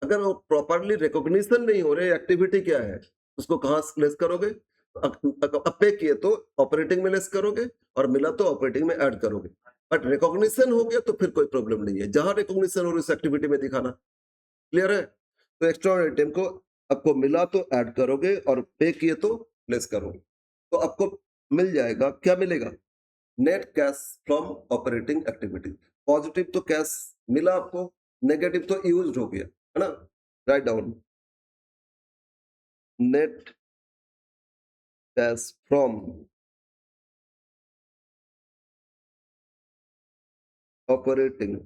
अगर वो प्रॉपरली रिकॉग्निशन नहीं हो रहे, एक्टिविटी क्या है, उसको कहाँ लेस करोगे? अब पे किए तो ऑपरेटिंग में लेस करोगे, और मिला तो ऑपरेटिंग में ऐड करोगे। बट रिकॉग्निशन हो गया तो फिर कोई प्रॉब्लम नहीं है, जहां रिकॉग्निशन हो रही उस एक्टिविटी में दिखाना। क्लियर है? तो एक्स्ट्रा आइटम को आपको मिला तो ऐड करोगे और पे किए तो लेस करोगे, तो आपको मिल जाएगा, क्या मिलेगा? Net cash from operating activity. Positive तो कैश मिला आपको, नेगेटिव तो यूज्ड हो गया, है ना। Write down net cash from operating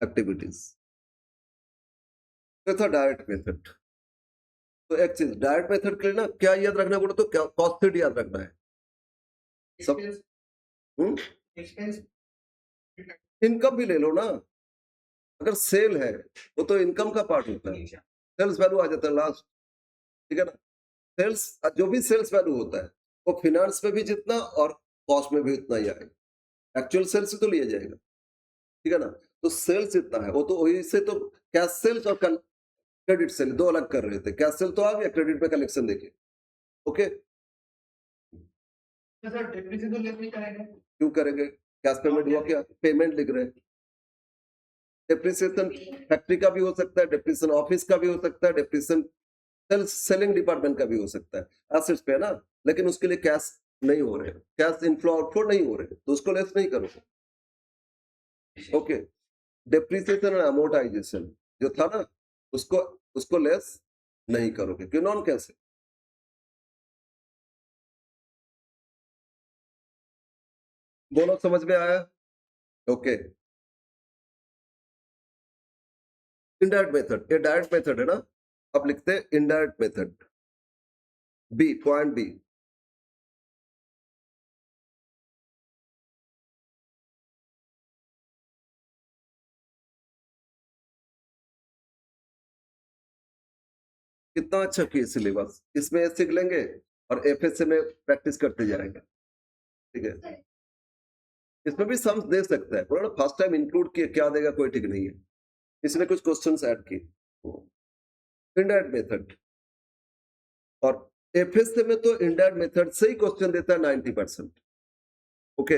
activities. तो था डायरेक्ट मेथड। तो एक चीज डायरेक्ट मेथड के लिए ना क्या याद रखना बोलो तो, क्या कॉस्ट शीट याद रखना है सब। एक्सपेंस इनकम भी ले लो ना, अगर सेल है वो तो इनकम का पार्ट होता है, सेल्स वैल्यू आ जाता है लास्ट। ठीक है ना, सेल्स जो भी सेल्स वैल्यू होता है वो फिनांस में भी जितना और कॉस्ट में भी उतना ही आएगा, एक्चुअल सेल्स से तो लिया जाएगा। ठीक है ना, तो सेल्स इतना है, वो तो वही से तो कैश सेल्स और क्रेडिट सेल दो अलग कर रहे थे, कैश सेल तो आ गया, क्रेडिट पे कलेक्शन देखिए। ओके, तो सर डेप्रिसिएशन लेस नहीं करेंगे? क्यों करेंगे? कैश पेमेंट हुआ क्या? पेमेंट लिख रहे हैं। डेप्रिसिएशन फैक्ट्री का भी हो सकता है, डेप्रिसिएशन ऑफिस का भी हो सकता है, डेप्रिसिएशन सेलिंग डिपार्टमेंट का भी हो सकता है। एसेट्स पे है ना, लेकिन उसके लिए कैश नहीं हो रहे, कैश इनफ्लो आउटफ्लो नहीं हो रहे, तो उसको लेस नहीं करोगे। ओके, डेप्रिसिएशन और अमोर्टाइजेशन जो था ना, उसको उसको लेस नहीं करोगे, क्यों? नॉन कैश है। बोलो, समझ में आया? ओके, इनडायरेक्ट मेथड, ये डायरेक्ट मेथड है ना, आप लिखते हैं indirect method. B, point b, कितना अच्छा किए सिलेबस, इसमें ये सीख लेंगे और एफएसए में प्रैक्टिस करते जाएंगे। ठीक है, इसमें भी सम्स दे सकता है, बोला ना फर्स्ट टाइम इंक्लूड किए, क्या देगा कोई ठीक नहीं है। इसने कुछ क्वेश्चंस ऐड किए, इनडायरेक्ट मेथड, और एफएसए में तो इनडायरेक्ट मेथड से ही क्वेश्चन देता है 90%। ओके,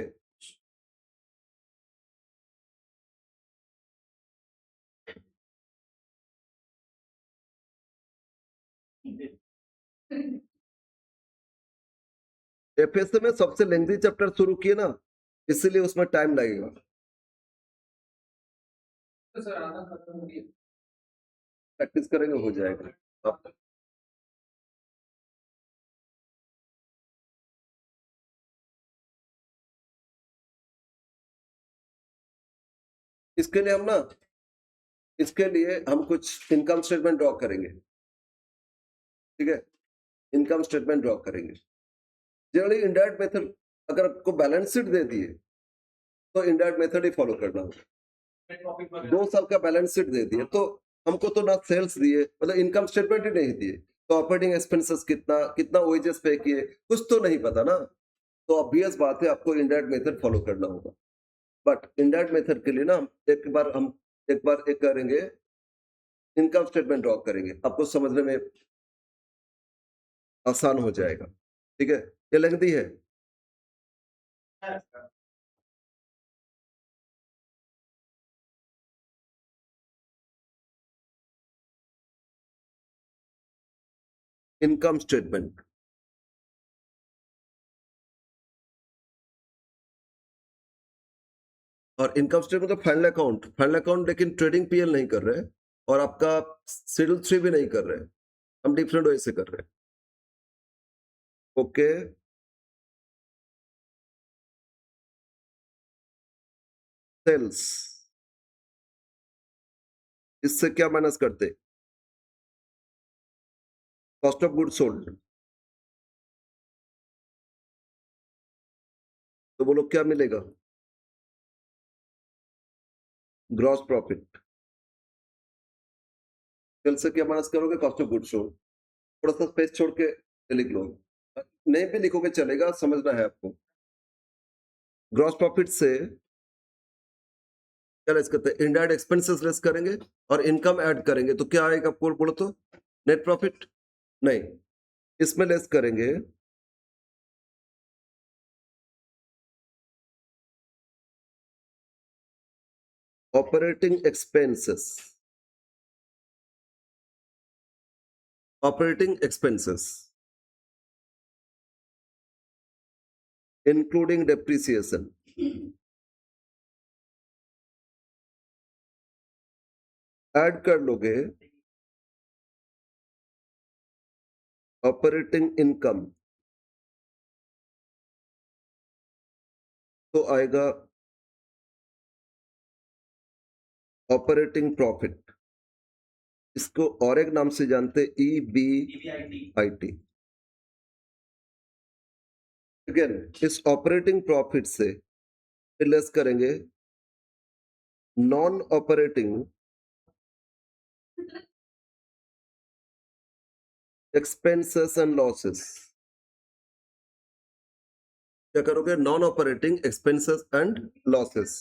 एफएसए में सबसे लेंथी चैप्टर शुरू किए ना, इसीलिए उसमें टाइम लगेगा। तो सर आधा खत्म हो गया। प्रैक्टिस करेंगे हो जाएगा। अब इसके लिए हम ना, इसके लिए हम कुछ इनकम स्टेटमेंट ड्रॉ करेंगे। ठीक है, इनकम स्टेटमेंट ड्रॉ करेंगे। जनरली इनडायरेक्ट मेथड, अगर आपको बैलेंस शीट दे दिए तो इनडायरेक्ट मेथड ही फॉलो करना होगा। नेट प्रॉफिट वगैरह 2 साल का बैलेंस शीट दे दिए तो हमको तो ना सेल्स दिए, मतलब इनकम स्टेटमेंट ही नहीं दिए, तो ऑपरेटिंग एक्सपेंसेस कितना कितना वेजेस पे किए, कुछ तो नहीं पता ना, तो ऑब्वियस बात है आपको इनडायरेक्ट मेथड फॉलो करना होगा। बट इनडायरेक्ट मेथड के लिए ना एक बार एक करेंगे, इनकम स्टेटमेंट ड्रॉ करेंगे, आपको समझने में आसान हो जाएगा। ठीक है, ये लेंथी है। है सर। इनकम स्टेटमेंट, और इनकम स्टेटमेंट मतलब फाइनल अकाउंट, लेकिन ट्रेडिंग पीएल नहीं कर रहे, और आपका शेड्यूल 3 भी नहीं कर रहे, हम डिफरेंट वे से कर रहे हैं। ओके, सेल्स, इससे क्या माइनस करते? कॉस्ट ऑफ गुड सोल्ड, तो बोलो क्या मिलेगा? Gross profit. सेल्स से क्या माइनस करोगे? Cost of good sold. थोड़ा सा स्पेस छोड़ के लिख लो, नहीं भी लिखोगे चलेगा, समझना है आपको। ग्रॉस प्रॉफिट से क्या लेस करते हैं? इनडायरेक्ट एक्सपेंसेस लेस करेंगे और इनकम ऐड करेंगे, तो क्या आएगा आपको बोलो तो? नेट प्रॉफिट नहीं, इसमें लेस करेंगे operating expenses, operating expenses including depreciation, add कर लोगे ऑपरेटिंग इनकम, तो आएगा ऑपरेटिंग प्रॉफिट। इसको और एक नाम से जानते, EBIT। अगेन इस ऑपरेटिंग प्रॉफिट से लेस करेंगे non operating expenses and losses. क्या करोगे? Non operating expenses and losses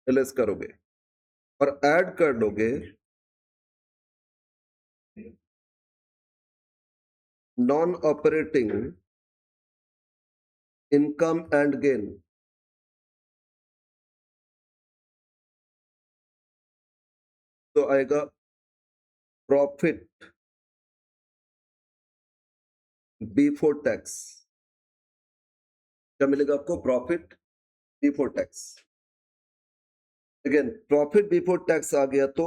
less करोगे और ऐड कर लोगे non operating income and gain, तो आएगा प्रॉफिट बिफोर टैक्स। क्या मिलेगा आपको? Profit before tax. Again profit before tax आ गया तो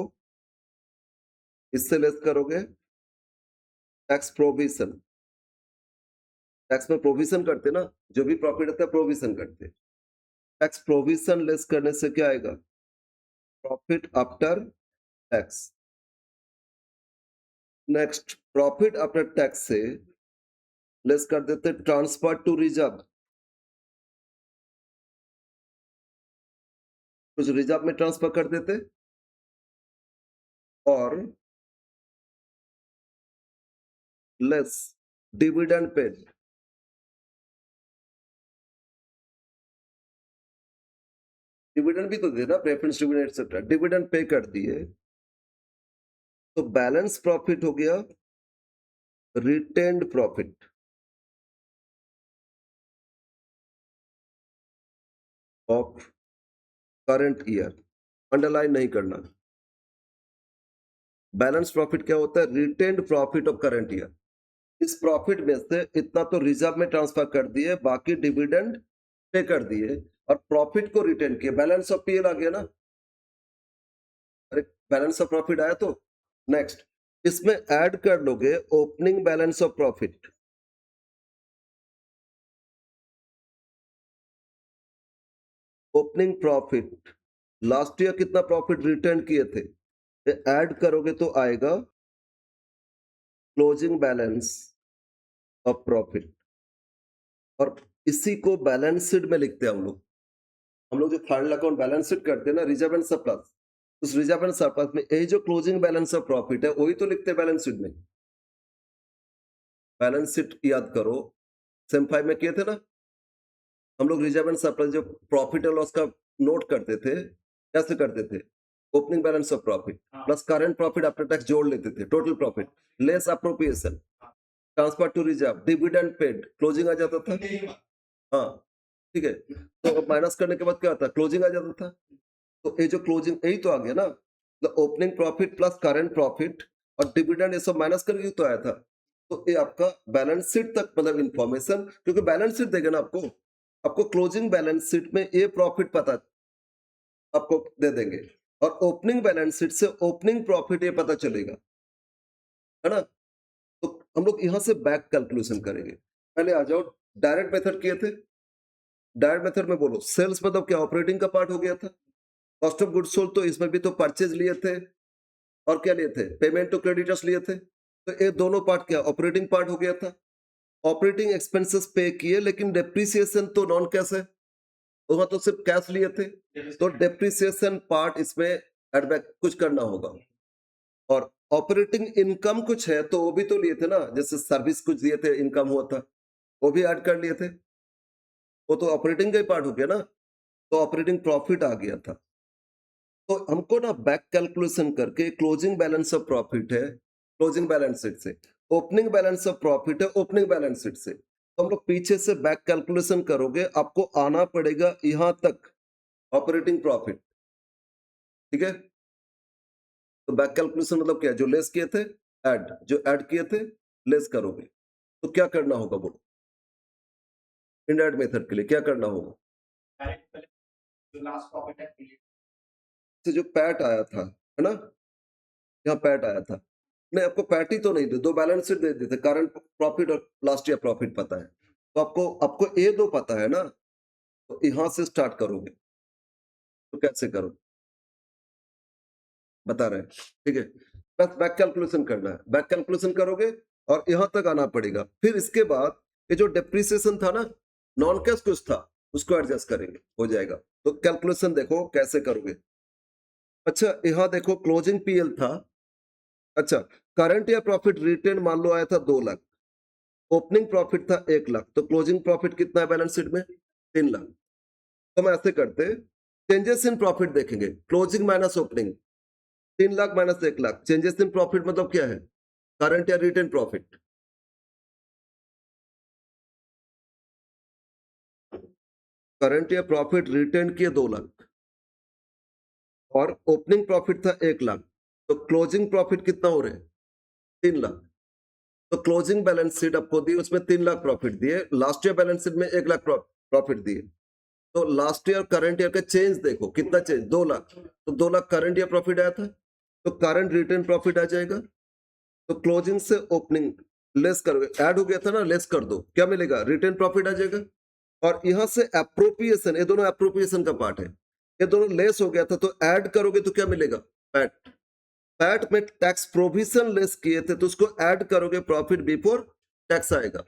इससे लेस करोगे टैक्स प्रोविजन। टैक्स में प्रोविजन करते ना, जो भी प्रॉफिट आता है प्रोविजन करते। टैक्स प्रोविजन लेस करने से क्या आएगा? Profit after tax. Next profit after tax से लेस कर देते ट्रांसफर टू रिजर्व। कुछ रिजर्व में ट्रांसफर कर देते और लेस डिविडेंड पेड। डिविडेंड भी तो देना, preference dividend etcetera, dividend pay कर दिए तो बैलेंस प्रॉफिट हो गया retained profit of current year. Underline नहीं करना। बैलेंस प्रॉफिट क्या होता है? Retained profit of current year. इस प्रॉफिट में से इतना तो रिजर्व में ट्रांसफर कर दिए, बाकी डिविडेंड पे कर दिए और प्रॉफिट को रिटेन किए। बैलेंस ऑफ पीएल आ गया ना? अरे बैलेंस ऑफ प्रॉफिट आया तो नेक्स्ट इसमें ऐड कर लोगे opening balance of profit. Opening profit last year कितना प्रॉफिट रिटर्न किए थे, ऐड करोगे तो आएगा क्लोजिंग बैलेंस ऑफ प्रॉफिट। और इसी को बैलेंस शीट में लिखते हैं हम लोग जो फाइनल अकाउंट बैलेंस शीट करते हैं ना, रिजर्व एंड सरप्लस, उस रिजर्व एंड सरप्लस में यही जो क्लोजिंग बैलेंस ऑफ प्रॉफिट है वही तो लिखते हैं बैलेंस शीट में। बैलेंस शीट याद करो, सेम 5 में किए थे ना हम लोग, रिजर्व एंड सरप्लस जो प्रॉफिट और लॉस का नोट करते थे, कैसे करते थे? Opening balance of profit plus current profit after tax जोड़ लेते थे, total profit less appropriation, transfer to reserve, dividend paid, closing आ जाता था। हाँ ठीक है, तो माइनस करने के बाद क्या आता? क्लोजिंग आ जाता था। तो ये जो क्लोजिंग यही तो आ गया ना, opening profit plus current profit और डिविडेंड ये सब माइनस करके तो आया था। तो ये आपका बैलेंस शीट तक मतलब इंफॉर्मेशन, क्योंकि बैलेंस शीट देगा ना आपको क्लोजिंग बैलेंस शीट में ये प्रॉफिट पता आपको दे देंगे और ओपनिंग बैलेंस शीट से ओपनिंग प्रॉफिट ये पता चलेगा, है ना? तो हम लोग यहां से बैक कैलकुलेशन करेंगे। पहले आ जाओ, डायरेक्ट मेथड किए थे। डायरेक्ट मेथड में बोलो सेल्स मतलब क्या? ऑपरेटिंग का पार्ट हो गया था। कॉस्ट ऑफ गुड्स सोल्ड तो इसमें भी तो परचेज लिए थे और क्या लिए थे? पेमेंट टू क्रेडिटर्स लिए थे। तो ये दोनों पार्ट क्या? ऑपरेटिंग पार्ट हो गया था। ऑपरेटिंग एक्सपेंसेस पे किए, लेकिन डेप्रिसिएशन तो नॉन कैश है, वहां तो सिर्फ कैश लिए थे, तो डेप्रिसिएशन पार्ट इसमें एड बैक कुछ करना होगा। और ऑपरेटिंग इनकम कुछ है तो वो भी तो लिए थे ना, जैसे सर्विस कुछ दिए थे, इनकम हुआ था, वो भी ऐड कर लिए थे, वो तो ऑपरेटिंग का ही पार्ट हो गया ना। तो ऑपरेटिंग प्रॉफिट आ गया था। तो हमको ना बैक कैलकुलेशन करके क्लोजिंग बैलेंस ऑफ प्रॉफिट है क्लोजिंग बैलेंस शीट से, ओपनिंग बैलेंस ऑफ प्रॉफिट है ओपनिंग बैलेंस शीट से, तो हम लोग पीछे से बैक कैलकुलेशन करोगे, आपको आना पड़ेगा यहां तक ऑपरेटिंग प्रॉफिट। ठीक है, तो बैक कैलकुलेशन मतलब क्या? जो लेस किए थे ऐड, जो ऐड किए थे लेस करोगे। तो क्या करना होगा बोलो? इनडायरेक्ट मेथड के लिए क्या करना होगा? जो लास्ट प्रॉफिट है से जो पैट आया था, है ना, यहाँ पैट आया था, नहीं आपको पैट ही तो नहीं दे, दो बैलेंस शीट दे देते, करंट प्रॉफिट और लास्ट ईयर प्रॉफिट पता है, तो आपको आपको ये दो पता है ना, तो यहां से स्टार्ट करोगे। तो कैसे करो बता रहे हैं, ठीक है? बस बैक कैलकुलेशन करना है, बैक कैलकुलेशन करोगे और यहां तक आना पड़ेगा। फिर इसके बाद ये जो डेप्रिसिएशन था ना, नॉन कैश कुछ था, उसको एडजस्ट करेंगे, हो जाएगा। तो कैलकुलेशन देखो कैसे करोगे। अच्छा यहाँ देखो क्लोजिंग पीएल था, अच्छा करंट या प्रॉफिट रिटेन मान लो आया था 2 लाख, ओपनिंग प्रॉफिट था 1 लाख, तो क्लोजिंग प्रॉफिट कितना है बैलेंस शीट में? 3 लाख। तो हम ऐसे करते, चेंजेस इन प्रॉफिट देखेंगे, closing minus opening, 3 lakh minus 1 lakh, changes in profit मतलब क्या है? करंट या retain profit. Current year profit retain किए 2 लाख और ओपनिंग प्रॉफिट था 1 लाख, तो क्लोजिंग प्रॉफिट कितना हो रहा है? 3 लाख। तो क्लोजिंग बैलेंस शीट आपको दी, उसमें 3 लाख प्रॉफिट दिए, लास्ट ईयर बैलेंस शीट में 1 लाख प्रॉफिट दिए। तो लास्ट ईयर करंट ईयर का चेंज देखो, कितना चेंज? 2 लाख। तो 2 लाख करंट ईयर प्रॉफिट आया था, तो करंट रिटेन प्रॉफिट आ जाएगा। तो क्लोजिंग से ओपनिंग लेस करोगे, ऐड हो गया था ना, लेस कर दो, क्या मिलेगा? रिटेन प्रॉफिट आ जाएगा। और यहां से एप्रोप्रिएशन, ये दोनों एप्रोप्रिएशन का पार्ट है, ये दोनों लेस हो गया था, तो ऐड करोगे तो क्या मिलेगा? पैट। पैट में टैक्स प्रोविजन लेस किए थे, तो उसको ऐड करोगे, प्रॉफिट बिफोर टैक्स आएगा।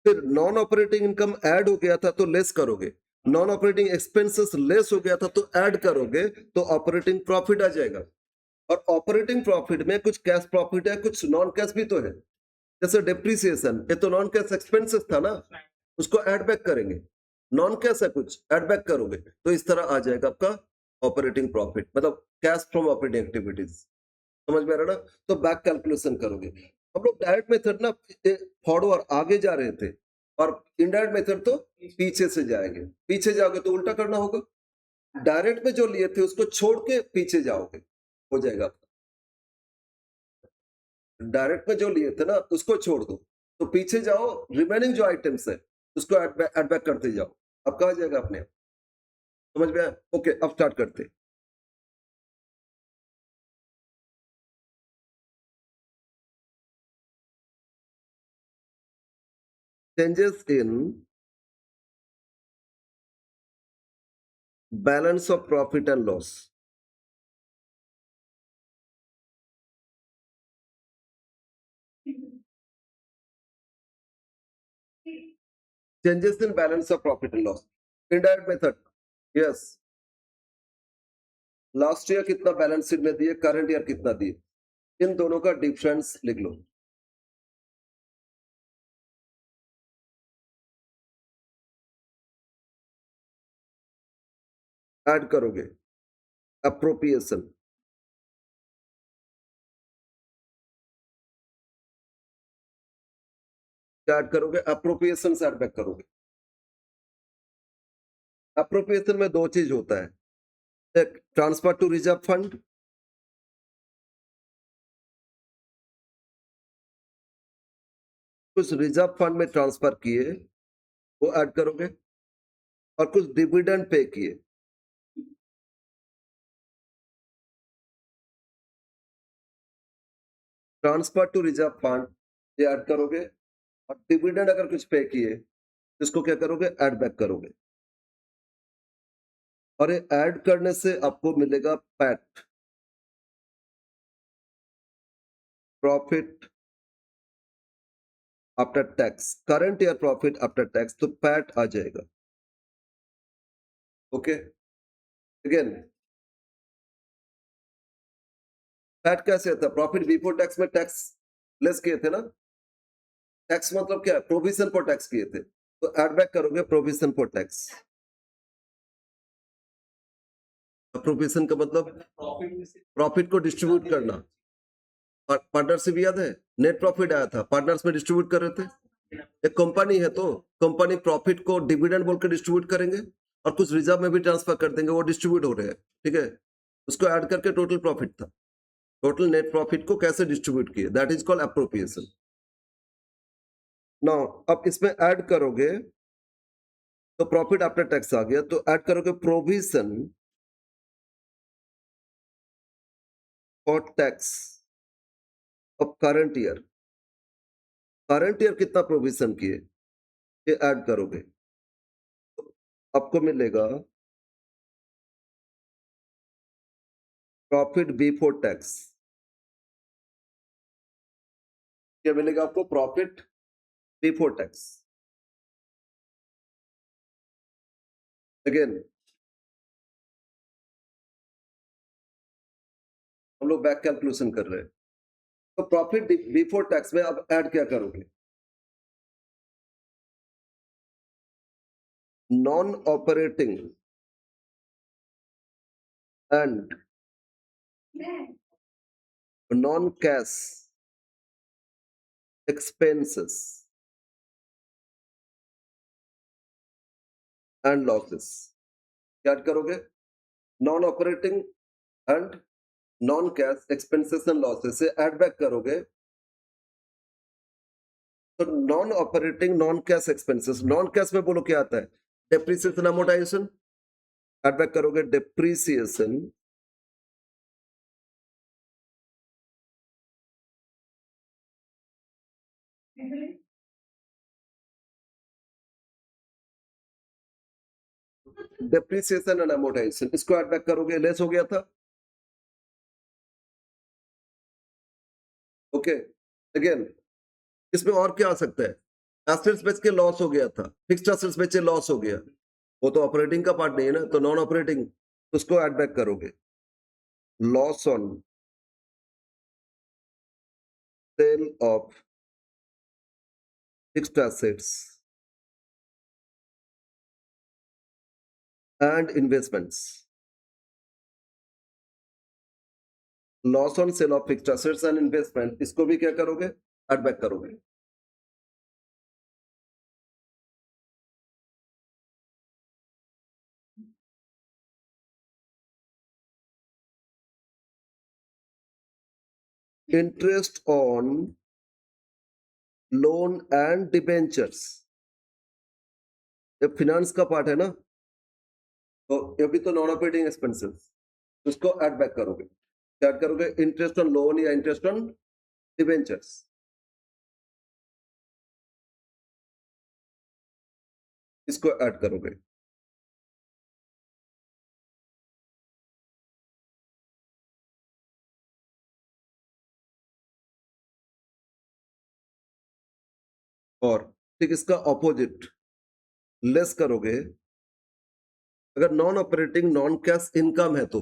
फिर नॉन ऑपरेटिंग इनकम ऐड हो गया था, तो लेस करोगे। नॉन ऑपरेटिंग एक्सपेंसेस लेस हो गया था, तो ऐड करोगे, तो ऑपरेटिंग प्रॉफिट आ जाएगा। और ऑपरेटिंग प्रॉफिट में कुछ कैश प्रॉफिट है, कुछ नॉन कैश भी तो है, जैसे डिप्रिसिएशन, ये तो नॉन कैश एक्सपेंसेस था ना, उसको ऐड बैक करेंगे। नॉन कैश है, कुछ ऐड बैक करोगे, तो इस तरह आ जाएगा आपका ऑपरेटिंग प्रॉफिट, मतलब कैश फ्रॉम ऑपरेटिंग एक्टिविटीज। समझ में आ रहा ना? तो बैक कैलकुलेशन करोगे। हम लोग डायरेक्ट मेथड ना फॉरवर्ड आगे जा रहे थे, और इनडायरेक्ट मेथड तो पीछे से जाएंगे। पीछे जाओगे तो उल्टा करना होगा, डायरेक्ट में जो लिए थे उसको छोड़ के पीछे जाओगे, हो जाएगा। डायरेक्ट में जो लिए थे ना उसको छोड़ दो, तो पीछे जाओ, रिमेनिंग जो आइटम्स है उसको ऐड बैक करते जाओ, अब कहा जाएगा अपने आप। समझ में आया? ओके, अब स्टार्ट करते। Changes in balance of profit and loss. Changes in balance of profit and loss, indirect method. Yes, last year कितना बैलेंस शीट में दिए, करंट ईयर कितना दिए, इन दोनों का डिफरेंस लिख लो। ऐड करोगे, अप्रोप्रिएशन, ऐड करोगे, अप्रोप्रिएशन से ऐड बैक करोगे। अप्रोप्रिएशन में दो चीज होता है, एक ट्रांसफर टू रिजर्व फंड, कुछ रिजर्व फंड में ट्रांसफर किए वो ऐड करोगे, और कुछ डिविडेंड पे किए, ट्रांसफर टू रिजर्व फंड ये ऐड करोगे, और डिविडेंड अगर कुछ पे किए इसको क्या करोगे? ऐड बैक करोगे। और ये ऐड करने से आपको मिलेगा PAT, profit after tax, current year profit after tax, तो पैट आ जाएगा। ओके, अगेन पैट कैसे आता है? प्रॉफिट बिफोर टैक्स में टैक्स लेस किए थे ना, टैक्स मतलब क्या? प्रोविजन फॉर टैक्स किए थे, तो ऐड बैक करोगे प्रोविजन फॉर टैक्स। प्रोविजन का मतलब प्रॉफिट को डिस्ट्रीब्यूट करना। पार्टनरशिप याद है, नेट प्रॉफिट आया था, पार्टनर्स में डिस्ट्रीब्यूट कर रहे थे। एक कंपनी है तो कंपनी प्रॉफिट को डिविडेंड बोल के डिस्ट्रीब्यूट करेंगे, और कुछ रिजर्व में भी ट्रांसफर कर देंगे, वो डिस्ट्रीब्यूट हो रहे हैं, ठीक है। उसको ऐड करके टोटल प्रॉफिट था, टोटल नेट प्रॉफिट को कैसे डिस्ट्रीब्यूट किए, that is called appropriation. Now अब इसमें ऐड करोगे तो प्रॉफिट आफ्टर टैक्स आ गया, तो ऐड करोगे provision for tax of current year. Current year कितना प्रोविजन किए ये ऐड करोगे, तो आपको मिलेगा प्रॉफिट बिफोर टैक्स। क्या मिलेगा आपको? Profit before tax. अगेन हम लोग बैक कैलकुलेशन कर रहे हैं, तो प्रॉफिट बिफोर टैक्स में अब ऐड क्या करोगे? Non operating and non cash expenses and losses क्या ऐड करोगे? Non operating and non cash expenses and losses से ऐड बैक करोगे तो non operating non cash expenses, non cash में बोलो क्या आता है? डेप्रिसिएशन अमोर्टाइजेशन, ऐड बैक करोगे डेप्रिसिएशन डेप्रिसिएशन एंड अमोर्टाइजेशन, इसको ऐड बैक करोगे, लेस हो गया था। ओके, अगेन इसमें और क्या आ सकता है? एसेट्स बेच के लॉस हो गया था, फिक्स्ड एसेट्स बेचे लॉस हो गया, वो तो ऑपरेटिंग का पार्ट नहीं है ना, तो नॉन ऑपरेटिंग, उसको ऐड बैक करोगे। Loss on sale of fixed assets and investments, loss on sale of fixed assets and investment, इसको भी क्या करोगे? ऐड बैक करोगे। Interest on loan and debentures, ये फिनेंस का पार्ट है ना, तो ये भी तो नॉन ऑपरेटिंग एक्सपेंसेस, उसको ऐड बैक करोगे। क्या ऐड करोगे? इंटरेस्ट ऑन लोन या इंटरेस्ट ऑन डिबेंचर्स, इसको ऐड करोगे। और ठीक इसका ऑपोजिट लेस करोगे, अगर non operating non cash income है तो,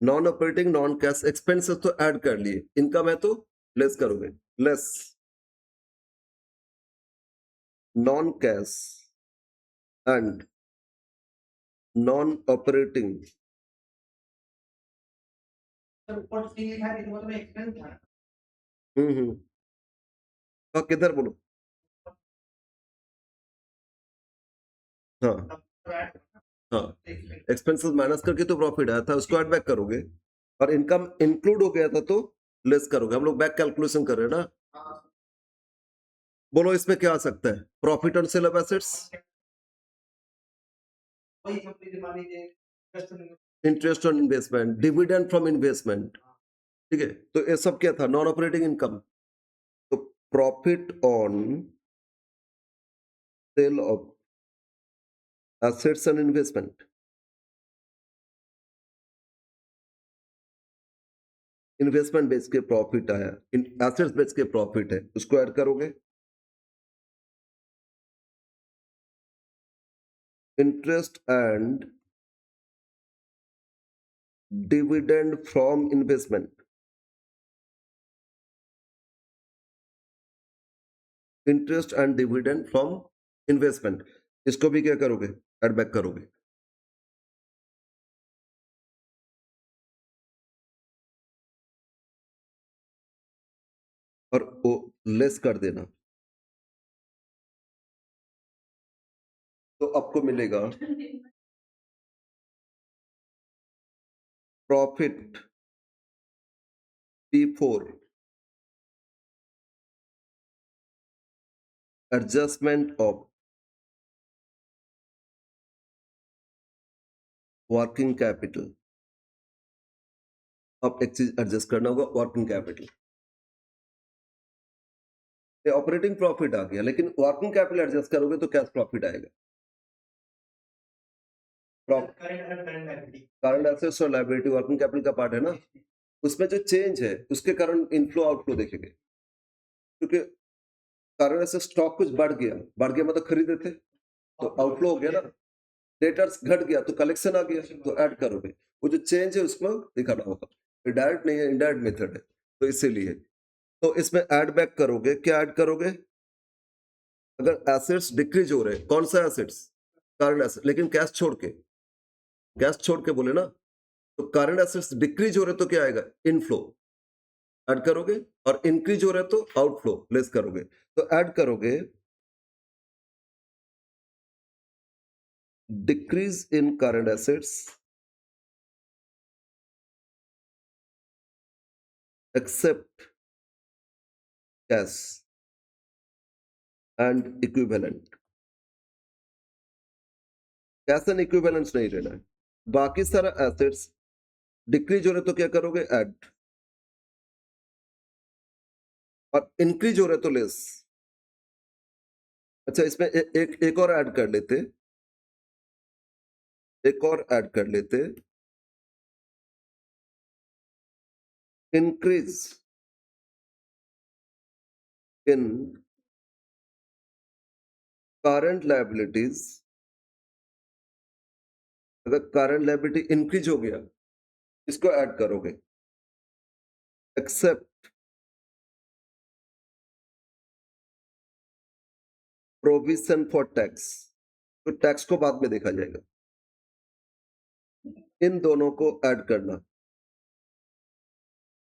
non operating non cash expenses तो ऐड कर लिए, इनकम है तो लेस करोगे। Less non cash and non operating, sir ऊपर से लिखा है रिमूवल में एक्सपेंस था हम्म, किधर बोलो? हाँ तब ऐड हाँ, एक्सपेंसेस माइनस करके तो प्रॉफिट आया था, उसको ऐड बैक करोगे, और इनकम इंक्लूड हो गया था तो लेस करोगे। हम लोग बैक कैलकुलेशन कर रहे हैं ना, बोलो इसमें क्या आ सकता है? Profit on sale of assets, वही कंपनी मान लीजिए customer interest on investment, dividend from investment, ठीक है, तो ये सब क्या था? Non operating income. तो profit on sale of assets and investment, investment बेच के प्रॉफिट आया, एसेट्स बेच के प्रॉफिट है, उसको ऐड करोगे। Interest and dividend from investment, interest and dividend from investment, इसको भी क्या करोगे? ऐड बैक करोगे। और वो लेस कर देना, तो आपको मिलेगा profit before adjustment of working capital. अब एक चीज एडजस्ट करना होगा, वर्किंग कैपिटल। ऑपरेटिंग प्रॉफिट आ गया, लेकिन वर्किंग कैपिटल एडजस्ट करोगे तो कैश प्रॉफिट आएगा। करंट एसेट्स और लायबिलिटी वर्किंग कैपिटल का पार्ट है ना, उसमें जो चेंज है उसके कारण इनफ्लो आउटफ्लो देखेंगे, क्योंकि करंट एसेट स्टॉक कुछ बढ़ गया मतलब खरीदे थे तो आउटफ्लो हो गया ना, डेटर्स घट गया तो कलेक्शन आ गया, तो ऐड करोगे। वो जो चेंज है उसमें दिखाना होगा, डायरेक्ट नहीं है, इनडायरेक्ट मेथड है, तो इसीलिए तो इसमें ऐड बैक करोगे। क्या ऐड करोगे? अगर एसेट्स डिक्रीज हो रहे, कौन सा एसेट्स? करंट एसेट, लेकिन कैश छोड़ के बोले ना, तो करंट एसेट्स डिक्रीज हो रहे तो क्या आएगा? इनफ्लो, ऐड करोगे, और इंक्रीज हो रहे तो आउटफ्लो, लेस करोगे, तो ऐड करोगे decrease in current assets except cash and equivalent. Cash and equivalence नहीं लेना है, बाकी सारा एसेट्स डिक्रीज हो रहे तो क्या करोगे, ऐड, और इंक्रीज हो रहे तो लेस। अच्छा, इसमें एक और ऐड कर लेते, एक और ऐड कर लेते, इंक्रीज इन करंट लायबिलिटीज। अगर करंट लायबिलिटी इंक्रीज हो गया, इसको ऐड करोगे, एक्सेप्ट प्रोविजन फॉर टैक्स, तो टैक्स को बाद में देखा जाएगा, इन दोनों को ऐड करना।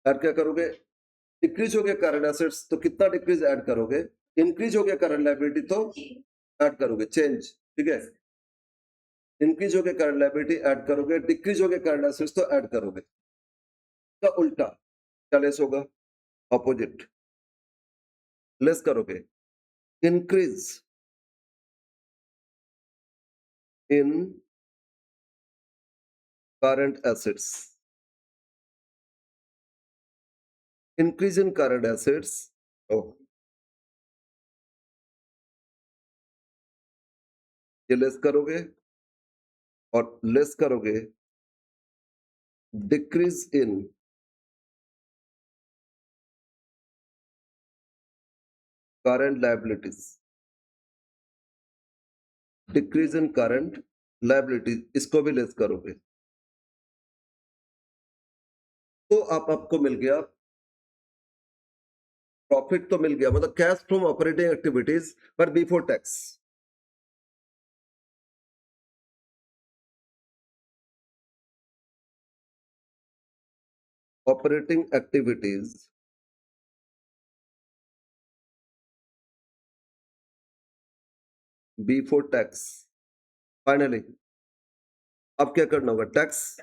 ऐड क्या करोगे, डिक्रीज हो गया करंट एसेट्स तो कितना डिक्रीज ऐड करोगे, इंक्रीज हो गया करंट लायबिलिटी तो ऐड करोगे, चेंज, ठीक है। इंक्रीज हो गया करंट लायबिलिटी ऐड करोगे, डिक्रीज हो गया करंट एसेट्स तो ऐड करोगे। तो उल्टा क्या लेस होगा, ऑपोजिट, लेस करोगे, increase in current assets, increase in current assets, ये लेस करोगे, और लेस करोगे decrease in current liabilities, decrease in current liabilities, इसको भी लेस करोगे, तो आपको मिल गया प्रॉफिट, तो मिल गया, मतलब कैश फ्रॉम ऑपरेटिंग एक्टिविटीज पर before tax. Operating activities before tax. Finally अब क्या करना होगा, टैक्स।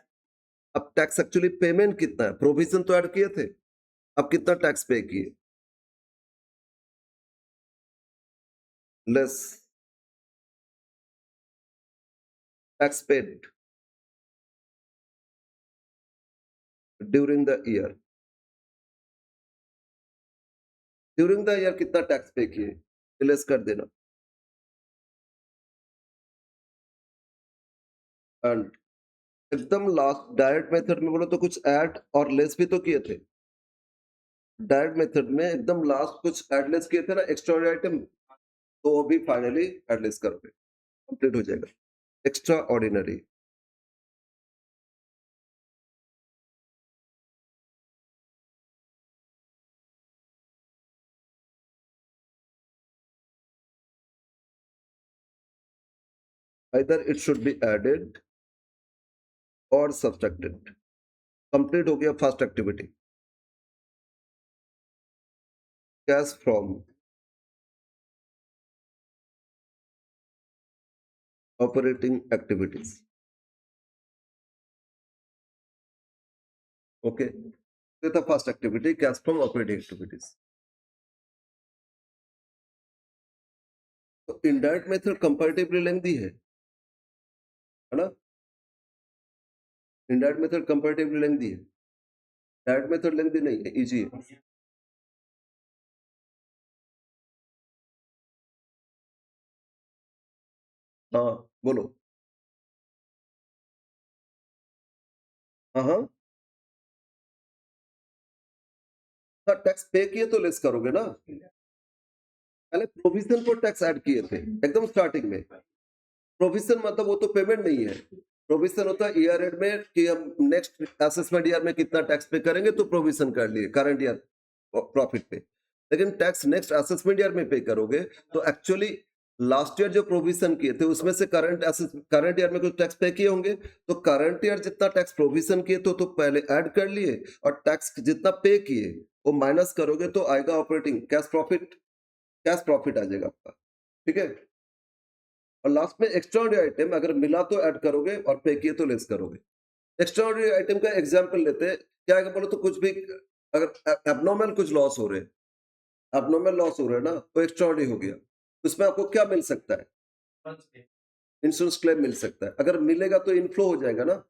अब टैक्स एक्चुअली पेमेंट कितना है, प्रोविजन तो ऐड किए थे, अब कितना टैक्स पे किए, less tax paid during the year. During the year कितना टैक्स पे किए, लेस कर देना, एंड एकदम लास्ट डायरेक्ट मेथड में बोलो तो कुछ ऐड और लेस भी तो किए थे। डायरेक्ट मेथड में एकदम लास्ट कुछ ऐड लेस किए थे ना, एक्स्ट्रा आइटम, तो वो भी फाइनली ऐड लेस करोगे, कंप्लीट हो जाएगा। Extra ordinary, either it should be added or subtracted। Complete हो गया first activity, cash from operating activities. Okay, ये था first activity, cash from operating activities. तो इनडायरेक्ट मेथड कंपैरेटिवली लेंथी है ना, इनडायरेक्ट मेथड कंपैरेटिवली लेंथी है, डायरेक्ट मेथड लेंथी नहीं है, इजी है। हाँ बोलो, हाँ हाँ, टैक्स पे किए तो लेस करोगे ना, पहले प्रोविजन फॉर टैक्स ऐड किए थे एकदम स्टार्टिंग में। प्रोविजन मतलब वो तो पेमेंट नहीं है, प्रोविजन होता है ईयर एंड में कि हम नेक्स्ट असेसमेंट ईयर में कितना टैक्स पे करेंगे, तो प्रोविजन कर लिए करंट ईयर प्रॉफिट पे। लेकिन टैक्स नेक्स्ट असेसमेंट ईयर में पे करोगे तो एक्चुअली लास्ट ईयर जो प्रोविजन किए थे उसमें से करंट ईयर में कुछ टैक्स पे किए होंगे, तो करंट ईयर जितना टैक्स प्रोविजन किए तो पहले ऐड कर लिए, और टैक्स जितना पे किए वो माइनस करोगे तो आएगा operating cash profit, cash profit आ जाएगा आपका, ठीक है। और लास्ट में एक्स्ट्राऑर्डिनरी आइटम अगर मिला तो ऐड करोगे और पे किए तो लेस करोगे। एक्स्ट्राऑर्डिनरी आइटम का एग्जांपल लेते हैं, क्या है बोलो तो कुछ भी अगर एब्नॉर्मल कुछ लॉस हो रहे हैं, एब्नॉर्मल लॉस हो रहा है ना, तो एक्स्ट्राऑर्डिनरी हो गया। उसमें आपको क्या मिल सकता है? इंश्योरेंस क्लेम मिल सकता है। अगर मिलेगा तो इनफ्लो हो जाएगा ना,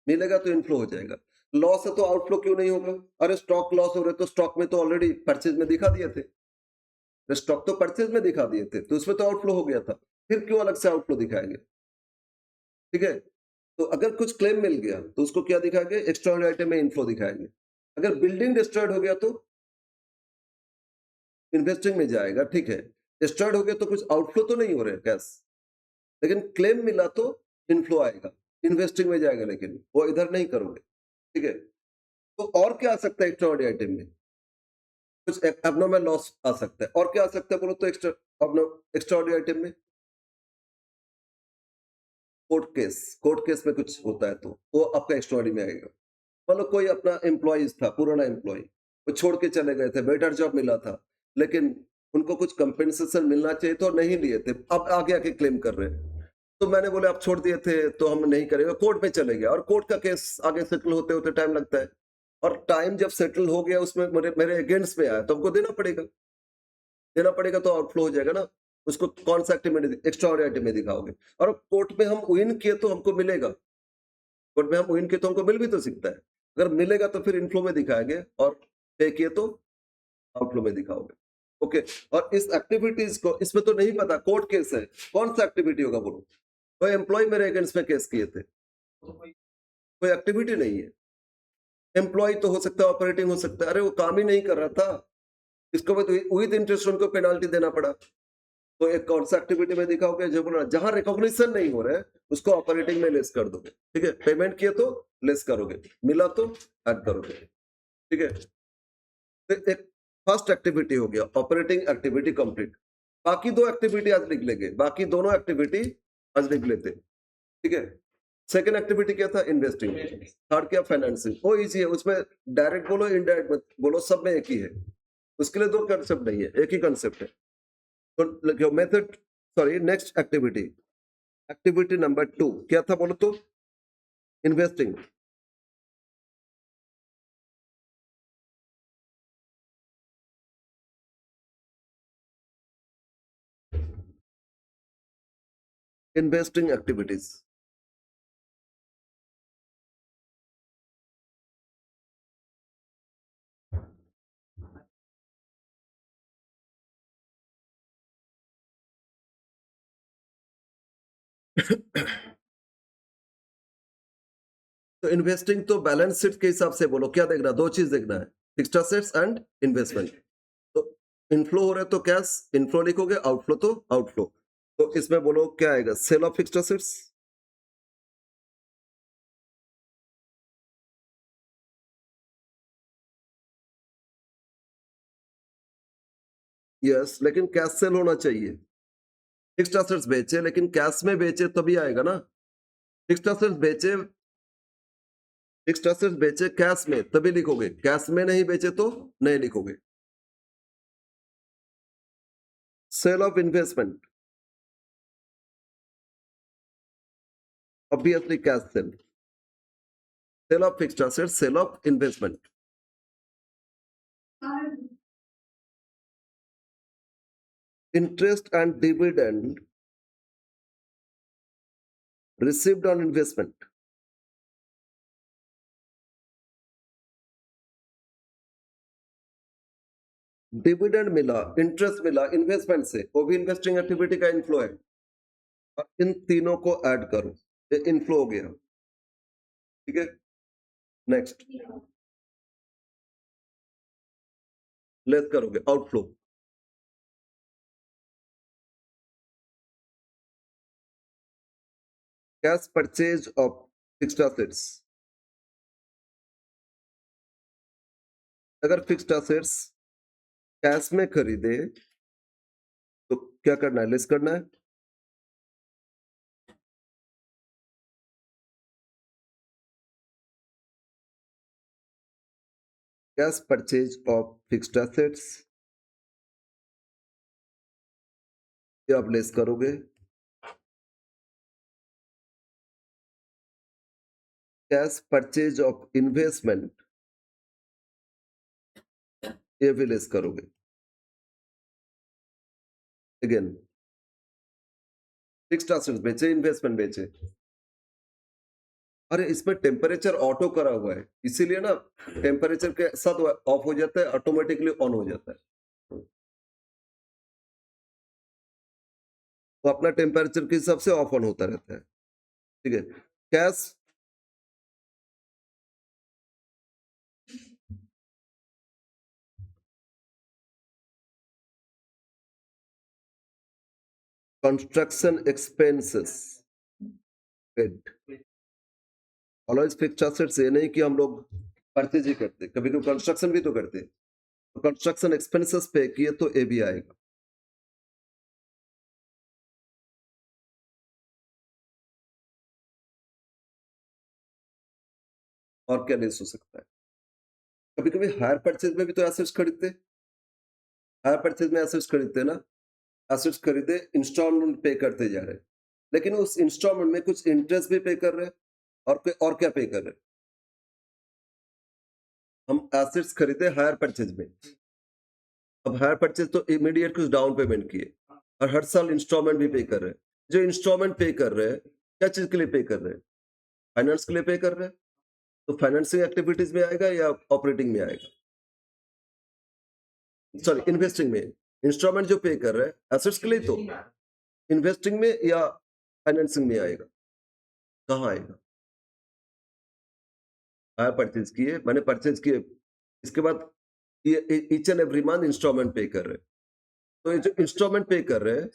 मिलेगा तो इनफ्लो हो जाएगा। लॉस है तो आउटफ्लो क्यों नहीं होगा? अरे स्टॉक लॉस हो रहे तो स्टॉक में तो ऑलरेडी परचेज में दिखा दिए थे, स्टॉक तो परचेज में दिखा दिए थे, तो उसमें तो आउटफ्लो हो गया था, फिर क्यों अलग से आउटफ्लो दिखाएंगे? ठीक है, तो अगर कुछ क्लेम मिल गया तो उसको क्या दिखाएंगे? एक्स्ट्राऑर्डिनरी आइटम में इनफ्लो दिखाएंगे। अगर बिल्डिंग डिस्ट्रॉयड हो गया तो इन्वेस्टिंग में जाएगा, ठीक है। डिस्ट्रॉयड हो गया तो कुछ आउटफ्लो तो नहीं हो रहा है कैश, लेकिन क्लेम मिला तो इनफ्लो आएगा, इन्वेस्टिंग में जाएगा, लेकिन वो इधर नहीं करोगे, ठीक है। तो और क्या आ सकता है एक्स्ट्राऑर्डिनरी आइटम में? कुछ एब्नॉर्मल लॉस आ सकता है। और क्या आ सकता है बोलो तो एक्स्ट्राऑर्डिनरी आइटम में? कोर्ट केस में कुछ होता है तो वो आपका एक्स्ट्राऑर्डिनरी में आएगा। मान लो कोई अपना एम्प्लॉइज था, पुराना एम्प्लॉय, वो छोड़ के चले गए थे, बेटर जॉब मिला था, लेकिन उनको कुछ कंपेंसेशन मिलना चाहिए तो नहीं लिए थे, अब आगे आके क्लेम कर रहे हैं। तो मैंने बोले आप छोड़ दिए थे तो हम नहीं करेंगे, कोर्ट में चले गया, और कोर्ट का केस आगे सेटल होते होते टाइम लगता है, और टाइम जब सेटल हो गया उसमें मेरे मेरे अगेंस्ट में आया तो हमको देना पड़ेगा, देना पड़ेगा तो आउटफ्लो हो जाएगा ना। उसको कौन सा एक्टिविटी एक्स्ट्राऑर्डिनरी में दिखाओगे? और कोर्ट में हम विन किए तो हमको मिलेगा, कोर्ट में हम विन किए तो हमको मिल भी तो सकता है। अगर मिलेगा तो फिर इनफ्लो में दिखाएंगे, और पे किए तो आउटफ्लो में दिखाओगे। ओके, और इस एक्टिविटीज को, इसमें तो नहीं पता कोर्ट केस है, कौन सा एक्टिविटी होगा बोलो? कोई एम्प्लॉय मेरे अगेंस्ट में केस किए थे, कोई एक्टिविटी नहीं है। एम्प्लॉय तो हो सकता है, ऑपरेटिंग हो सकता है, अरे वो काम ही नहीं कर रहा था, इसको विद इंटरेस्ट उनको पेनाल्टी देना पड़ा। तो एक कौन सा एक्टिविटी में दिखाओगे? जो बोला जहां रिकॉग्निशन नहीं हो रहा है उसको ऑपरेटिंग में लेस कर दोगे, ठीक है। पेमेंट किए तो लेस करोगे, मिला तो ऐड करोगे, ठीक है। तो एक फर्स्ट एक्टिविटी हो गया ऑपरेटिंग एक्टिविटी कंप्लीट। बाकी दो एक्टिविटी आज लिख लेंगे, बाकी दोनों एक्टिविटी आज लिख लेते, ठीक है। सेकंड एक्टिविटी क्या था? इन्वेस्टिंग। थर्ड क्या? फाइनेंसिंग। वो इजी है, उसमें डायरेक्ट बोलो इनडायरेक्ट मत बोलो, सब में एक ही है, उसके लिए दो कंसेप्ट नहीं है, एक ही कंसेप्ट है। तो method, sorry, next activity, activity number 2 क्या था बोलो तो? इन्वेस्टिंग। Investing activities. तो इन्वेस्टिंग तो बैलेंस शीट के हिसाब से बोलो क्या देखना, दो चीज देखना है, फिक्स्ड एसेट्स एंड इन्वेस्टमेंट। तो इनफ्लो हो रहा है तो कैश इनफ्लो लिखोगे, आउटफ्लो तो आउटफ्लो। तो इसमें बोलो क्या आएगा? Sale of fixed assets. Yes, लेकिन कैश सेल होना चाहिए। फिक्स्ड एसेट्स बेचे लेकिन कैश में बेचे तभी आएगा ना। फिक्स्ड एसेट्स बेचे, फिक्स्ड एसेट्स बेचे कैश में तभी लिखोगे, कैश में नहीं बेचे तो नहीं लिखोगे। Sale of investment, obviously cash sale. Sale of fixed assets, sale of investment. Interest and dividend received on investment. Dividend मिला, इंटरेस्ट मिला इन्वेस्टमेंट से, वो भी इन्वेस्टिंग एक्टिविटी का इनफ्लो है। और इन तीनों को ऐड करो, ये इनफ्लो हो गया, ठीक है। नेक्स्ट लेस करोगे, outflow. Cash purchase of fixed assets. अगर फिक्स्ड एसेट्स कैश में खरीदे तो क्या करना है? लेस करना है। Cash purchase of fixed assets, ये आप लेस करोगे। कैश परचेज ऑफ इन्वेस्टमेंट, ये भी लेस करोगे। अगेन फिक्स्ड एसेट्स बेचे, इन्वेस्टमेंट बेचे। अरे इसमें टेम्परेचर ऑटो करा हुआ है, इसीलिए ना टेम्परेचर के साथ ऑफ हो जाता है, ऑटोमेटिकली ऑन हो जाता है। तो अपना टेम्परेचर के हिसाब से ऑफ ऑन होता रहता है। ठीक है। Cash construction expenses paid. Always fixed assets, ये नहीं कि हम लोग परचेज ही करते, कभी कभी कंस्ट्रक्शन भी तो करते। तो कंस्ट्रक्शन एक्सपेंसेस पे किए तो ए भी आएगा। और क्या लेस हो सकता है? कभी कभी हायर परचेज में भी तो एसेट्स खरीदते। हायर परचेज में एसेट्स खरीदते ना, एसेट्स खरीदे, इंस्टॉलमेंट पे करते जा रहे हैं, लेकिन उस इंस्टॉलमेंट में कुछ इंटरेस्ट भी पे कर रहे हैं, और क्या पे कर रहे हैं? हम एसेट्स खरीदे हायर परचेज में। अब हायर परचेज तो इमीडिएट कुछ डाउन पेमेंट किए, और हर साल इंस्टॉलमेंट भी पे कर रहे हैं। जो इंस्टॉलमेंट पे कर रहे हैं, क्या चीज के लिए पे कर रहे हैं? फाइनेंस के लिए पे कर रहे हैं। तो फाइनेंसिंग एक्टिविटीज में आएगा या ऑपरेटिंग में आएगा? सॉरी, इन्वेस्टिंग में। इंस्टॉलमेंट जो पे कर रहे हैं एसेट्स के लिए, तो इन्वेस्टिंग में या फाइनेंसिंग में आएगा? कहाँ आएगा? हायर परचेज किए, मैंने परचेज किए, इसके बाद ये each and every month installment pay कर रहे हैं। तो ये जो इंस्टॉलमेंट पे कर रहे हैं,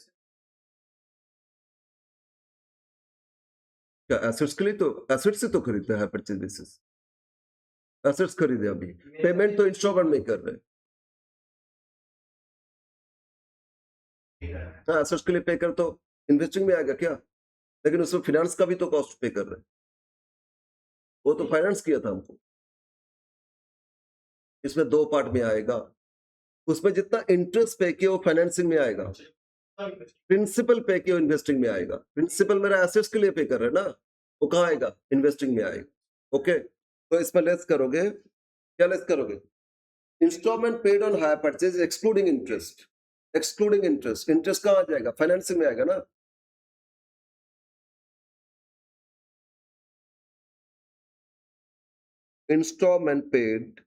क्या एसेट्स के लिए? तो एसेट्स से तो खरीदते हैं परचेज बेसिस। एसेट्स खरीदे, अभी पेमेंट तो इंस्टॉलमेंट में कर रहे हैं। हाँ, एसेट्स के लिए पे कर तो इन्वेस्टिंग में आएगा क्या? लेकिन उसमें फाइनेंस का भी तो कॉस्ट पे कर रहे हैं। वो तो फाइनेंस किया था हमको। इसमें दो पार्ट में आएगा। उसमें जितना इंटरेस्ट पे किया वो फाइनेंसिंग में आएगा, प्रिंसिपल पे किया इन्वेस्टिंग में आएगा। प्रिंसिपल मेरा एसेट्स के लिए पे कर रहे हैं ना, वो कहाँ आएगा? इन्वेस्टिंग में आएगा। ओके, तो इसमें लेस करोगे, क्या लेस करोगे? Installment paid on hire purchase excluding interest. Excluding interest, interest कहाँ आ जाएगा? फाइनेंसिंग में आएगा ना। Installment paid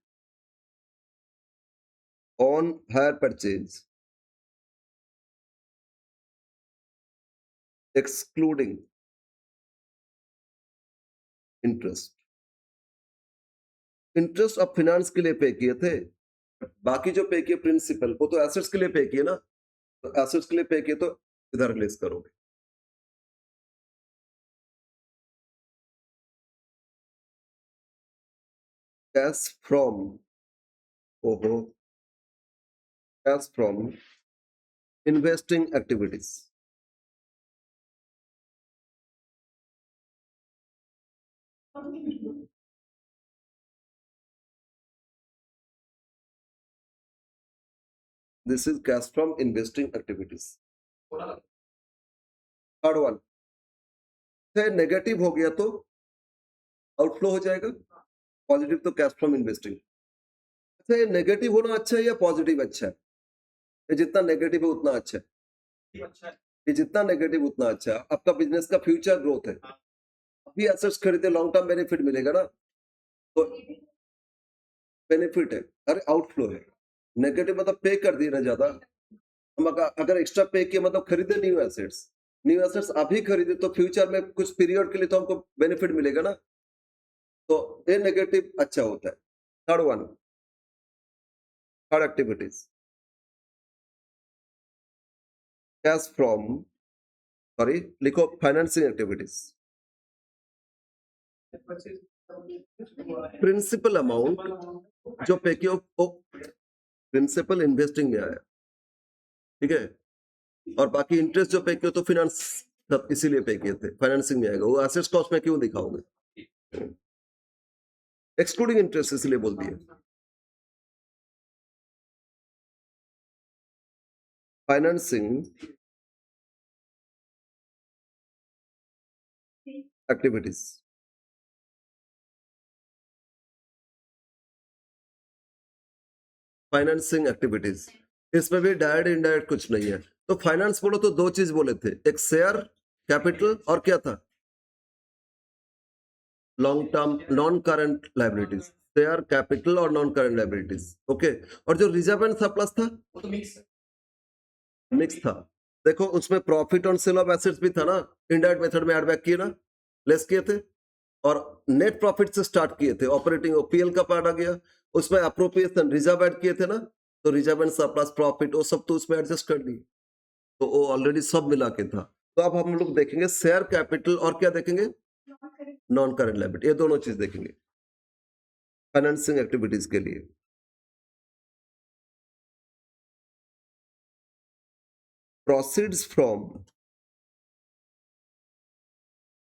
on hire purchase excluding interest. Interest अब फाइनेंस के लिए पे किए थे, बाकी जो पे किए प्रिंसिपल, वो तो एसेट्स के लिए पे किए ना। तो एसेट्स के लिए पे किए तो इधर लेस करोगे। कैश फ्रॉम, ओहो, cash from investing activities. This is cash from investing activities. Third one, negative हो गया तो आउटफ्लो हो जाएगा, पॉजिटिव तो कैश फ्रॉम इन्वेस्टिंग। अच्छा, ये नेगेटिव होना अच्छा है या पॉजिटिव अच्छा है? ये जितना नेगेटिव है उतना अच्छा है। ये जितना नेगेटिव उतना अच्छा है। आपका बिजनेस का फ्यूचर ग्रोथ है, अभी एसेट्स खरीदे, लॉन्ग टर्म बेनिफिट मिलेगा ना। तो बेनिफिट है, अरे आउटफ्लो है। नेगेटिव मतलब पे कर दिए ना ज्यादा। हम अगर एक्स्ट्रा पे किए मतलब खरीदे न्यू एसेट्स, न्यू एसेट्स अभी खरीदे तो फ्यूचर में कुछ पीरियड के लिए तो हमको बेनिफिट मिलेगा ना। तो ये नेगेटिव अच्छा होता है। Third one, third activities, cash from, sorry लिखो फाइनेंसिंग एक्टिविटीज। प्रिंसिपल अमाउंट जो पे किया वो प्रिंसिपल इन्वेस्टिंग में आया, ठीक है, और बाकी इंटरेस्ट जो पे किया तो फिनेंस, सब इसीलिए पे किए थे, फाइनेंसिंग में आएगा। वो एसेट्स कॉस्ट में क्यों दिखाओगे? एक्सक्लूडिंग इंटरेस्ट इसलिए बोल दिए। फाइनेंसिंग एक्टिविटीज, फाइनेंसिंग एक्टिविटीज, इसमें भी डायरेक्ट इनडायरेक्ट कुछ नहीं है। तो फाइनेंस बोलो तो दो चीज बोले थे, एक शेयर कैपिटल और क्या था, long term non current liabilities, share capital और नॉन करंट लाइबिलिटीज। ओके, और जो रिजर्व एंड सरप्लस था वो तो मिक्स मिक्स था। देखो उसमें profit on sale of assets भी था ना, इनडायरेक्ट मेथड में ऐड बैक किए ना, लेस किए थे, और नेट प्रॉफिट से स्टार्ट किए थे, ऑपरेटिंग ओपीएल का पार्ट आ गया, उसमें अप्रोप्रिएशन रिजर्व ऐड किए थे ना, तो रिजर्व एंड सरप्लस प्रॉफिट वो सब तो उसमें एडजस्ट कर दिए, तो वो ऑलरेडी सब मिला के था। तो अब हम लोग देखेंगे शेयर कैपिटल और क्या देखेंगे, नॉन करंट लायबिलिटी, ये दोनों चीज देखेंगे फाइनेंसिंग एक्टिविटीज के लिए। Proceeds from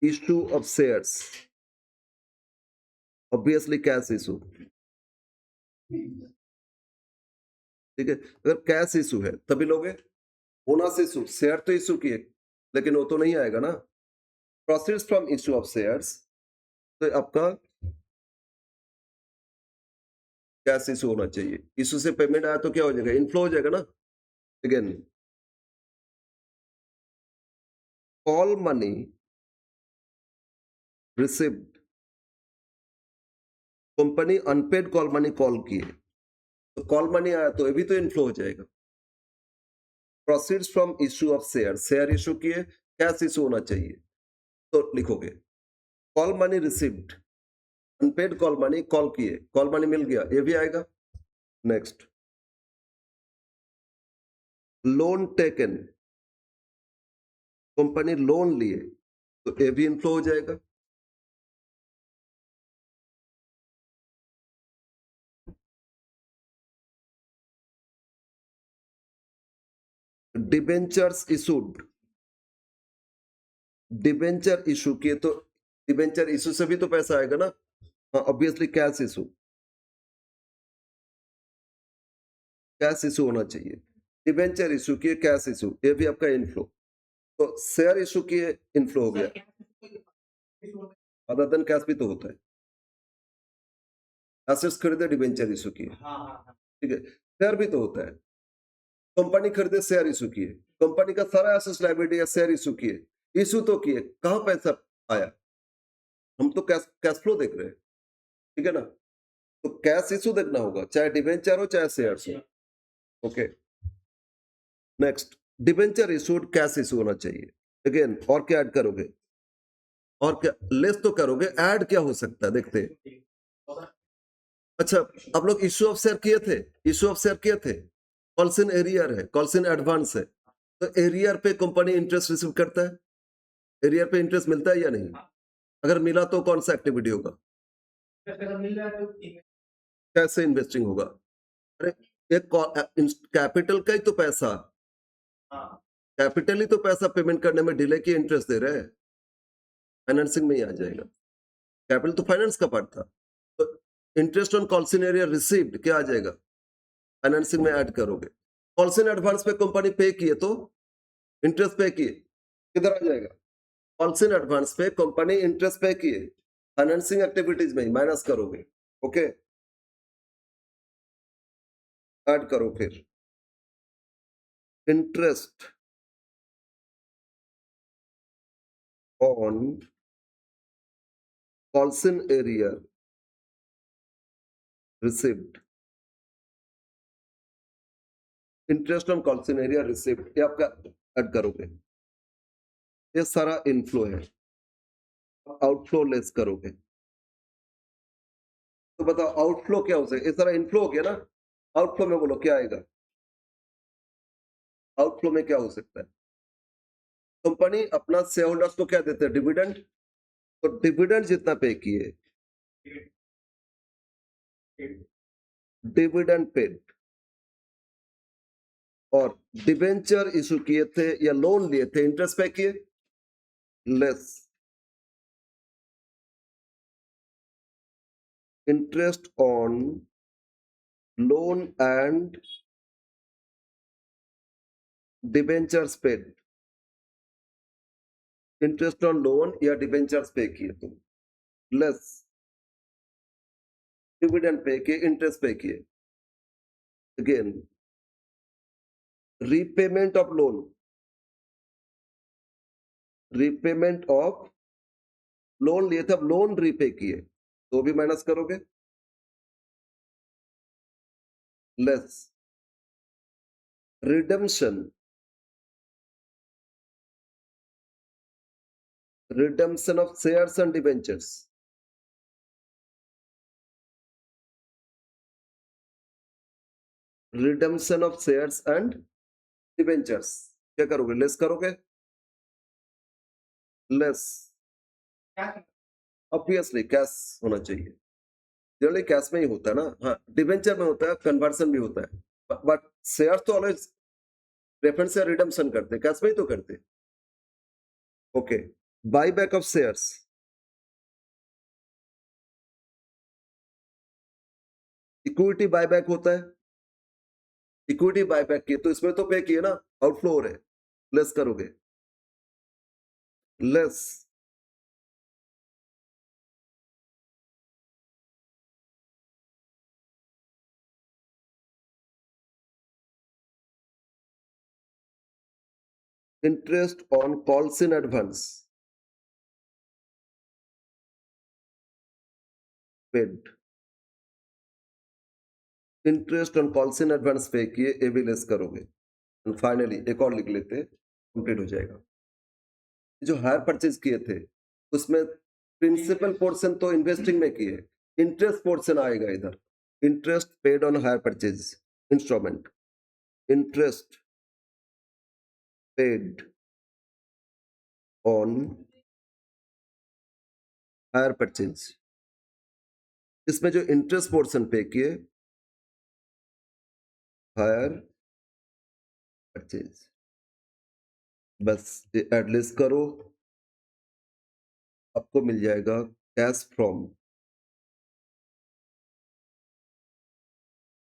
issue of shares, obviously cash issue, ठीक है, अगर कैश इशू है तभी लोगे, बोनस इशू, शेयर तो इशू किए लेकिन वो तो नहीं आएगा ना। Proceeds from issue of shares, तो आपका कैश इशू होना चाहिए, इशू से पेमेंट आया तो क्या हो जाएगा, इनफ्लो हो जाएगा ना। Again call money received, company unpaid call money call किए, तो कॉल मनी आया तो ये भी तो इनफ्लो हो जाएगा। Proceeds from issue of share, share issue किए, कैश इशू होना चाहिए, तो लिखोगे call money received, unpaid call money call किए, कॉल मनी मिल गया, ये भी आएगा। Next loan taken, company loan लिए, तो ये भी इनफ्लो हो जाएगा। डिबेंचर्स इशूड, डिबेंचर इशू किए तो डिबेंचर इशू से भी तो पैसा आएगा ना, obviously cash issue, cash issue होना चाहिए। डिबेंचर इशू किए, कैश इशू, ये भी आपका इनफ्लो, तो शेयर इशू किए, इनफ्लो हो गया, अदर देन कैश भी तो होता है, एसेट्स खरीदे डिबेंचर इशू किए, ठीक है, शेयर भी तो होता है, कंपनी खरीदे शेयर इशू किए, कंपनी का सारा एसेट्स लायबिलिटी या शेयर इशू किए, इशू तो किए, कहां पैसा आया, हम तो कैश कैश फ्लो देख रहे हैं, ठीक है ना, तो कैश इशू देखना होगा, चाहे डिबेंचर हो चाहे शेयर हो। Okay, next debenture issued, cash issue होना चाहिए। अगेन और क्या ऐड करोगे, और क्या लेस तो करोगे, ऐड क्या हो सकता है देखते हैं। अच्छा, आप लोग इशू ऑफ शेयर किए थे, इशू ऑफ शेयर किए थे, कॉल्स इन एरियर है, कॉल्स इन एडवांस है, तो एरियर पे कंपनी इंटरेस्ट रिसीव करता है, एरियर पे इंटरेस्ट मिलता है या नहीं, अगर मिला तो कौन सा एक्टिविटी होगा, कैसे इन्वेस्टिंग होगा, अरे एक कैपिटल का ही तो पैसा, कैपिटल ही तो पैसा पेमेंट करने में डिले की इंटरेस्ट दे रहे हैं, फाइनेंसिंग में ही आ जाएगा, कैपिटल तो फाइनेंस का पार्ट था, तो interest on calls in arrear received क्या आ जाएगा, फाइनेंसिंग में ऐड करोगे, कॉल्स इन एडवांस पे कंपनी पे किए तो इंटरेस्ट पे किए, किधर आ जाएगा, कॉल्स इन एडवांस पे कंपनी इंटरेस्ट पे किए, फाइनेंसिंग एक्टिविटीज में ही माइनस करोगे। ओके, ऐड करो फिर interest on calls in arrear received, interest on calls in arrear received, ये आपका ऐड करोगे, ये सारा इनफ्लो है, आउटफ्लो लेस करोगे, तो बताओ आउटफ्लो क्या हो सकता है, ये सारा इनफ्लो हो गया ना, आउटफ्लो में बोलो क्या आएगा, आउटफ्लो में क्या हो सकता है, कंपनी अपना शेयर होल्डर्स को क्या देते हैं, डिविडेंड, तो डिविडेंड जितना पे किए, डिविडेंड पेड, और डिबेंचर इशू किए थे या लोन लिए थे, इंटरेस्ट पे किए, less interest on loan and debentures paid, interest on loan या डिबेंचर्स पे किए तुम, लेस डिविडेंड पे किए, इंटरेस्ट पे किए, again repayment of loan, repayment of loan लिए थे, अब लोन रीपे किए तो भी माइनस करोगे, less redemption, redemption of shares and debentures, redemption of shares and debentures, क्या करोगे, लेस करोगे, लेस ऑब्वियसली कैश होना चाहिए, जनरली कैश में ही होता है ना, हाँ डिबेंचर में होता है, कन्वर्सन भी होता है, बट शेयर तो ऑलवेज प्रेफरेंस से रिडेम्पशन करते, कैश में ही तो करते। Okay, by back of shares, equity buyback होता है, इक्विटी बायबैक किए तो इसमें तो पे किए ना, आउटफ्लो हो रहे, लेस करोगे, less interest on calls in advance paid, interest on calls in advance पे किए, ये भी लेस करोगे, एंड फाइनली एक और लिख लेते, कंप्लीट हो जाएगा। जो हायर परचेज किए थे उसमें प्रिंसिपल पोर्शन तो इन्वेस्टिंग में किए, इंटरेस्ट पोर्शन आएगा इधर, interest paid on hire purchase instrument, interest paid on hire purchase, इसमें जो इंटरेस्ट पोर्शन पे किए हायर परचेज, बस एडलेस करो, आपको मिल जाएगा cash from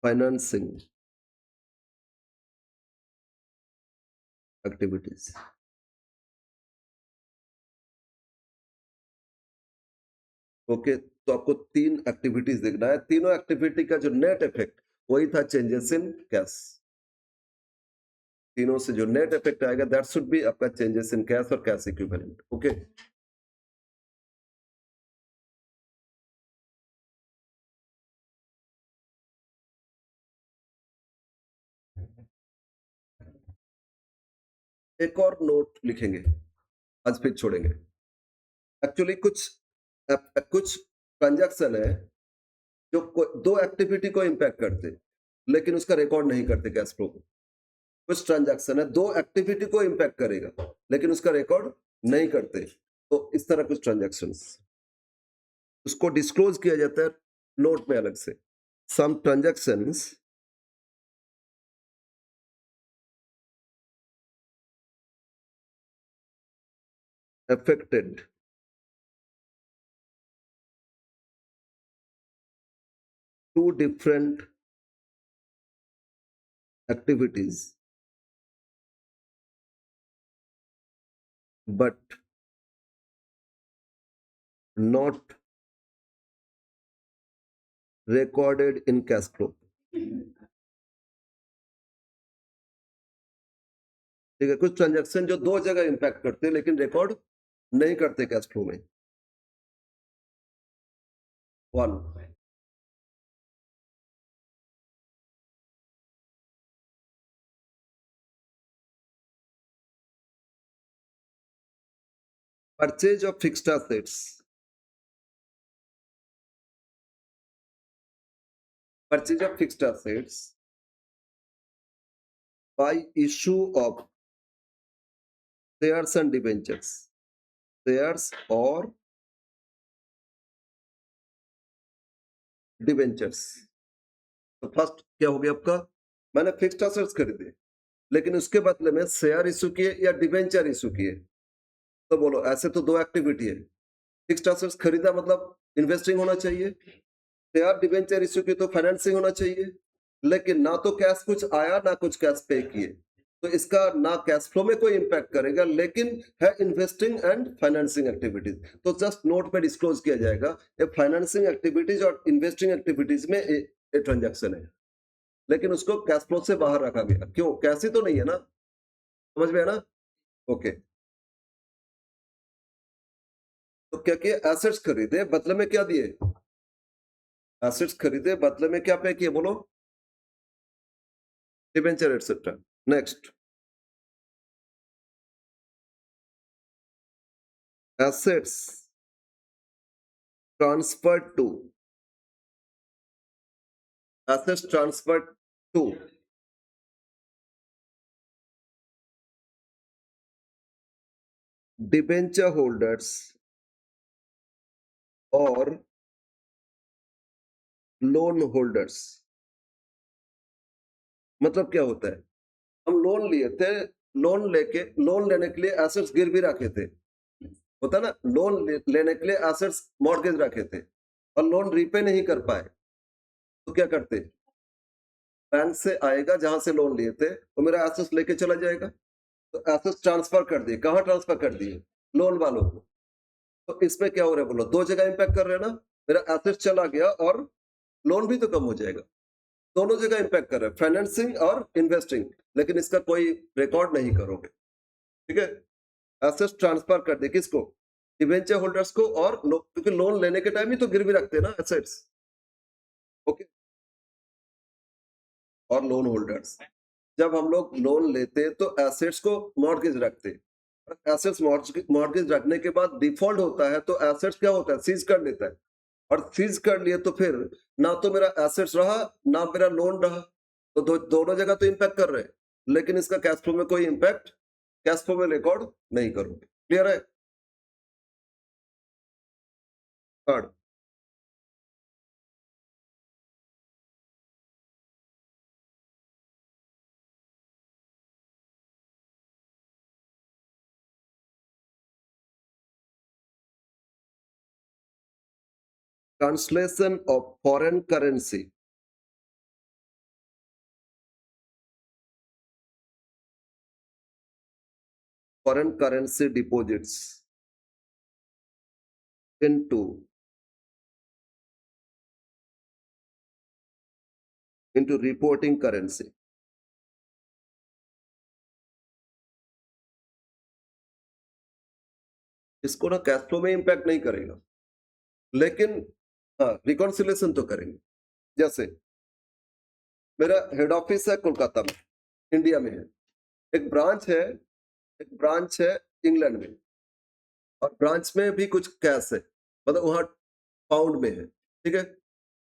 financing activities. Okay, तो आपको 3 एक्टिविटीज देखना है, तीनों एक्टिविटी का जो नेट इफेक्ट वही था चेंजेस इन कैश, तीनों से जो नेट इफेक्ट आएगा दैट शुड बी आपका चेंजेस इन कैश और कैश इक्विवेलेंट। ओके, एक और नोट लिखेंगे, आज फिर छोड़ेंगे। एक्चुअली कुछ ट्रांजैक्शन है जो दो एक्टिविटी को इंपैक्ट करते लेकिन उसका रिकॉर्ड नहीं करते कैश फ्लो को, कुछ ट्रांजैक्शन है दो एक्टिविटी को इंपैक्ट करेगा लेकिन उसका रिकॉर्ड नहीं करते, तो इस तरह कुछ ट्रांजैक्शंस उसको डिस्क्लोज किया जाता है नोट में अलग से। सम transactions affected two different activities but not recorded in cash flow। ठीक है, कुछ ट्रांजैक्शन जो दो जगह इंपैक्ट करते हैं लेकिन रिकॉर्ड नहीं करते कैश फ्लो में। 1 purchase of fixed assets, purchase of fixed assets by issue of shares and debentures, shares or debentures। तो फर्स्ट क्या हो गया आपका, मैंने फिक्स्ड एसेट्स खरीदे लेकिन उसके बदले में शेयर इशू किए या डिबेंचर इशू किए, तो बोलो ऐसे तो दो एक्टिविटी है, फिक्स्ड एसेट्स खरीदा मतलब इन्वेस्टिंग होना चाहिए, शेयर डिबेंचर इशू की तो फाइनेंसिंग होना चाहिए, लेकिन ना तो कैश कुछ आया ना कुछ कैश पे किए, तो इसका ना कैश फ्लो में कोई इंपैक्ट करेगा लेकिन है इन्वेस्टिंग एंड फाइनेंसिंग एक्टिविटीज। तो जस्ट नोट पे डिस्क्लोज किया जाएगा ये फाइनेंसिंग एक्टिविटीज और इन्वेस्टिंग एक्टिविटीज में ये ट्रांजैक्शन है। लेकिन उसको कैश फ्लो से बाहर रखा गया। क्यों? कैश ही तो नहीं है ना, समझ में है ना? ओके, तो क्या किए? एसेट्स खरीदे, बदले में क्या दिए? एसेट्स खरीदे, बदले में क्या पे किए बोलो? Debenture etcetera. Next, assets transferred to, assets transferred to debenture holders और लोन होल्डर्स। मतलब क्या होता है? हम लोन लिए थे, लोन लेने के लिए एसेट्स गिरवी रखे थे, होता ना, लेने के लिए एसेट्स मॉर्गेज रखे थे और लोन रीपे नहीं कर पाए, तो क्या करते? बैंक से आएगा जहां से लोन लिए थे, वो मेरा एसेट्स लेके चला जाएगा, तो एसेट्स ट्रांसफर कर दिए। कहां ट्रांसफर कर दिए? लोन वालों को। तो इसमें क्या हो रहा है बोलो? दो जगह इंपैक्ट कर रहे हैं ना, मेरा एसेट चला गया और लोन भी तो कम हो जाएगा। दोनों जगह इंपैक्ट कर रहा है, फाइनेंसिंग और इन्वेस्टिंग, लेकिन इसका कोई रिकॉर्ड नहीं करोगे, ठीक है? एसेट्स ट्रांसफर कर दे किसको? डिबेंचर होल्डर्स को, और क्योंकि लोन लेने के टाइम ही तो गिरवी रखते हैं ना एसेट्स, ओके? और लोन होल्डर्स, जब हम लोग लोन लेते तो एसेट्स को मॉर्गेज रखते, एसेट्स मॉर्गेज रखने के बाद डिफॉल्ट होता है तो एसेट्स क्या होता है? सीज कर लेता है, और सीज कर लिए तो फिर ना तो मेरा एसेट्स रहा ना मेरा लोन रहा, तो दोनों जगह तो इंपैक्ट कर रहे हैं, लेकिन इसका कैश फ्लो में कोई इंपैक्ट कैश फ्लो में रिकॉर्ड नहीं करोगे। क्लियर है? Third, translation of foreign currency, foreign currency deposits into reporting currency. इसको ना कैश फ्लो में इंपैक्ट नहीं करेगा, लेकिन हाँ रिकॉन्सिलेशन तो करेंगे। जैसे मेरा हेड ऑफिस है कोलकाता में, इंडिया में है, एक ब्रांच है, एक ब्रांच है इंग्लैंड में, और ब्रांच में भी कुछ कैश है, मतलब वहां पाउंड में है, ठीक है?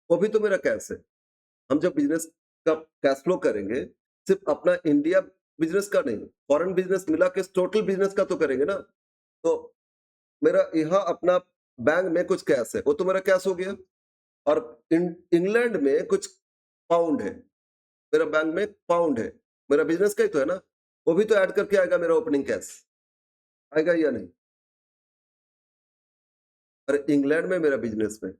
वो भी तो मेरा कैश है। हम जब बिजनेस का कैश फ्लो करेंगे, सिर्फ अपना इंडिया बिजनेस का नहीं, फॉरेन बिजनेस मिला के टोटल बिजनेस का तो करेंगे ना। तो मेरा यहाँ अपना बैंक में कुछ कैश है, वो तो मेरा कैश हो गया, और इंग्लैंड में कुछ पाउंड है, मेरा बैंक में पाउंड है, मेरा बिजनेस का ही तो है ना, वो भी तो ऐड करके आएगा मेरा ओपनिंग कैश, आएगा या नहीं? अरे इंग्लैंड में मेरा बिजनेस में,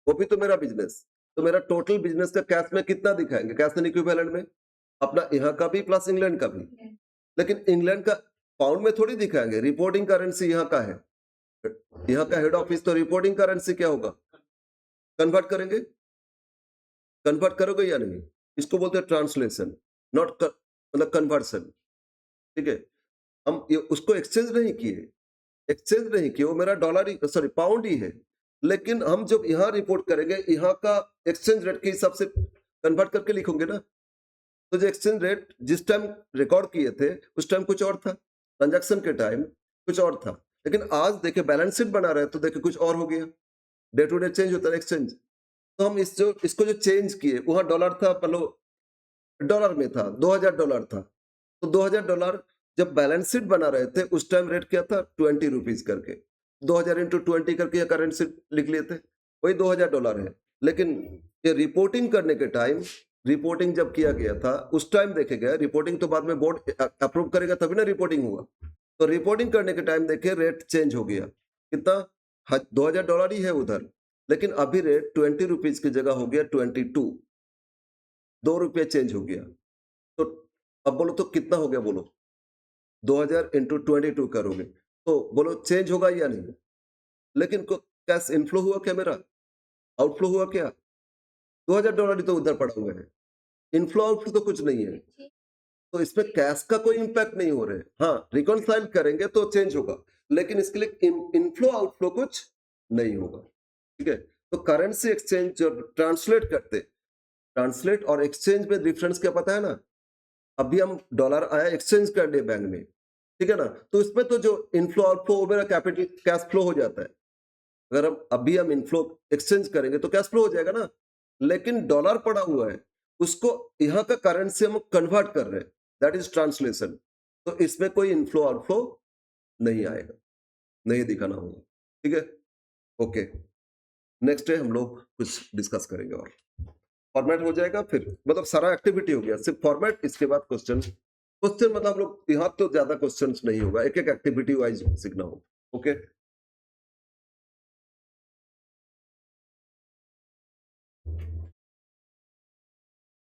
वो भी तो मेरा बिजनेस, तो मेरा टोटल बिजनेस का कैश में कितना दिखाएंगे? कैश एंड इक्विवेलेंट में अपना यहाँ का भी प्लस इंग्लैंड का भी, लेकिन इंग्लैंड का पाउंड में थोड़ी दिखाएंगे, रिपोर्टिंग करेंसी यहाँ का है, यहाँ का हेड ऑफिस, तो रिपोर्टिंग करेंसी क्या होगा? कन्वर्ट करेंगे, कन्वर्ट करोगे या नहीं? इसको बोलते हैं ट्रांसलेशन, नॉट मतलब कन्वर्सन, ठीक है? हम ये उसको एक्सचेंज नहीं किए, एक्सचेंज नहीं किए, वो मेरा डॉलर ही सॉरी पाउंड ही है, लेकिन हम जब यहाँ रिपोर्ट करेंगे, यहाँ का एक्सचेंज रेट के हिसाब से कन्वर्ट करके लिखोगे ना, तो जो एक्सचेंज रेट जिस टाइम रिकॉर्ड किए थे उस टाइम कुछ और था, ट्रांजैक्शन के टाइम कुछ और था, लेकिन आज देखे बैलेंस शीट बना रहे तो देखे कुछ और हो गया, डे टू डे चेंज होता है एक्सचेंज। तो हम इसको जो चेंज किए, वहां डॉलर था, पहले डॉलर में था, $2000 था, तो $2000 जब बैलेंस शीट बना रहे थे उस टाइम रेट क्या था? 20 रुपीज करके, 2000 इंटू 20 करके ये करेंट शीट लिख लिए थे, वही $2000 है। लेकिन ये रिपोर्टिंग करने के टाइम, रिपोर्टिंग जब किया गया था उस टाइम देखे गया, रिपोर्टिंग तो बाद में बोर्ड अप्रूव करेगा तभी ना रिपोर्टिंग हुआ, तो रिपोर्टिंग करने के टाइम देखे रेट चेंज हो गया, कितना? $2000 ही है उधर, लेकिन अभी रेट 20 रुपीज की जगह हो गया 22, ₹2 चेंज हो गया। तो अब बोलो तो कितना हो गया बोलो? 2000 इंटू 22 करोगे तो बोलो चेंज होगा या नहीं? लेकिन कैश इनफ्लो हुआ क्या मेरा? आउटफ्लो हुआ क्या? $2000 ही तो उधर पड़ा हुआ है, इनफ्लो आउटफ्लो तो कुछ नहीं है, तो इसमें कैश का कोई इम्पैक्ट नहीं हो रहा है। हाँ, रिकॉन्साइल करेंगे तो चेंज होगा, लेकिन इसके लिए इनफ्लो आउटफ्लो कुछ नहीं होगा। ठीक है, तो करेंसी एक्सचेंज जो ट्रांसलेट करते, ट्रांसलेट और एक्सचेंज में डिफरेंस क्या पता है ना? अभी हम डॉलर आया एक्सचेंज कर लिए बैंक में, ठीक है ना, तो इसमें तो जो इनफ्लो आउटफ्लो वो मेरा कैपिटल कैश फ्लो हो जाता है। अगर हम इनफ्लो एक्सचेंज करेंगे तो कैश फ्लो हो जाएगा ना, लेकिन डॉलर पड़ा हुआ है, उसको यहाँ का करेंसी हम कन्वर्ट कर रहे हैं, दैट इज ट्रांसलेशन। तो इसमें कोई इनफ्लो आउटफ्लो नहीं आएगा, नहीं दिखाना होगा। ठीक है, ओके। नेक्स्ट डे हम लोग कुछ डिस्कस करेंगे और फॉर्मेट हो जाएगा, फिर मतलब सारा एक्टिविटी हो गया, सिर्फ फॉर्मेट, इसके बाद क्वेश्चन। क्वेश्चन मतलब हम लोग यहाँ तो ज्यादा क्वेश्चंस नहीं होगा, एक एक एक्टिविटी वाइज सीखना होगा। ओके।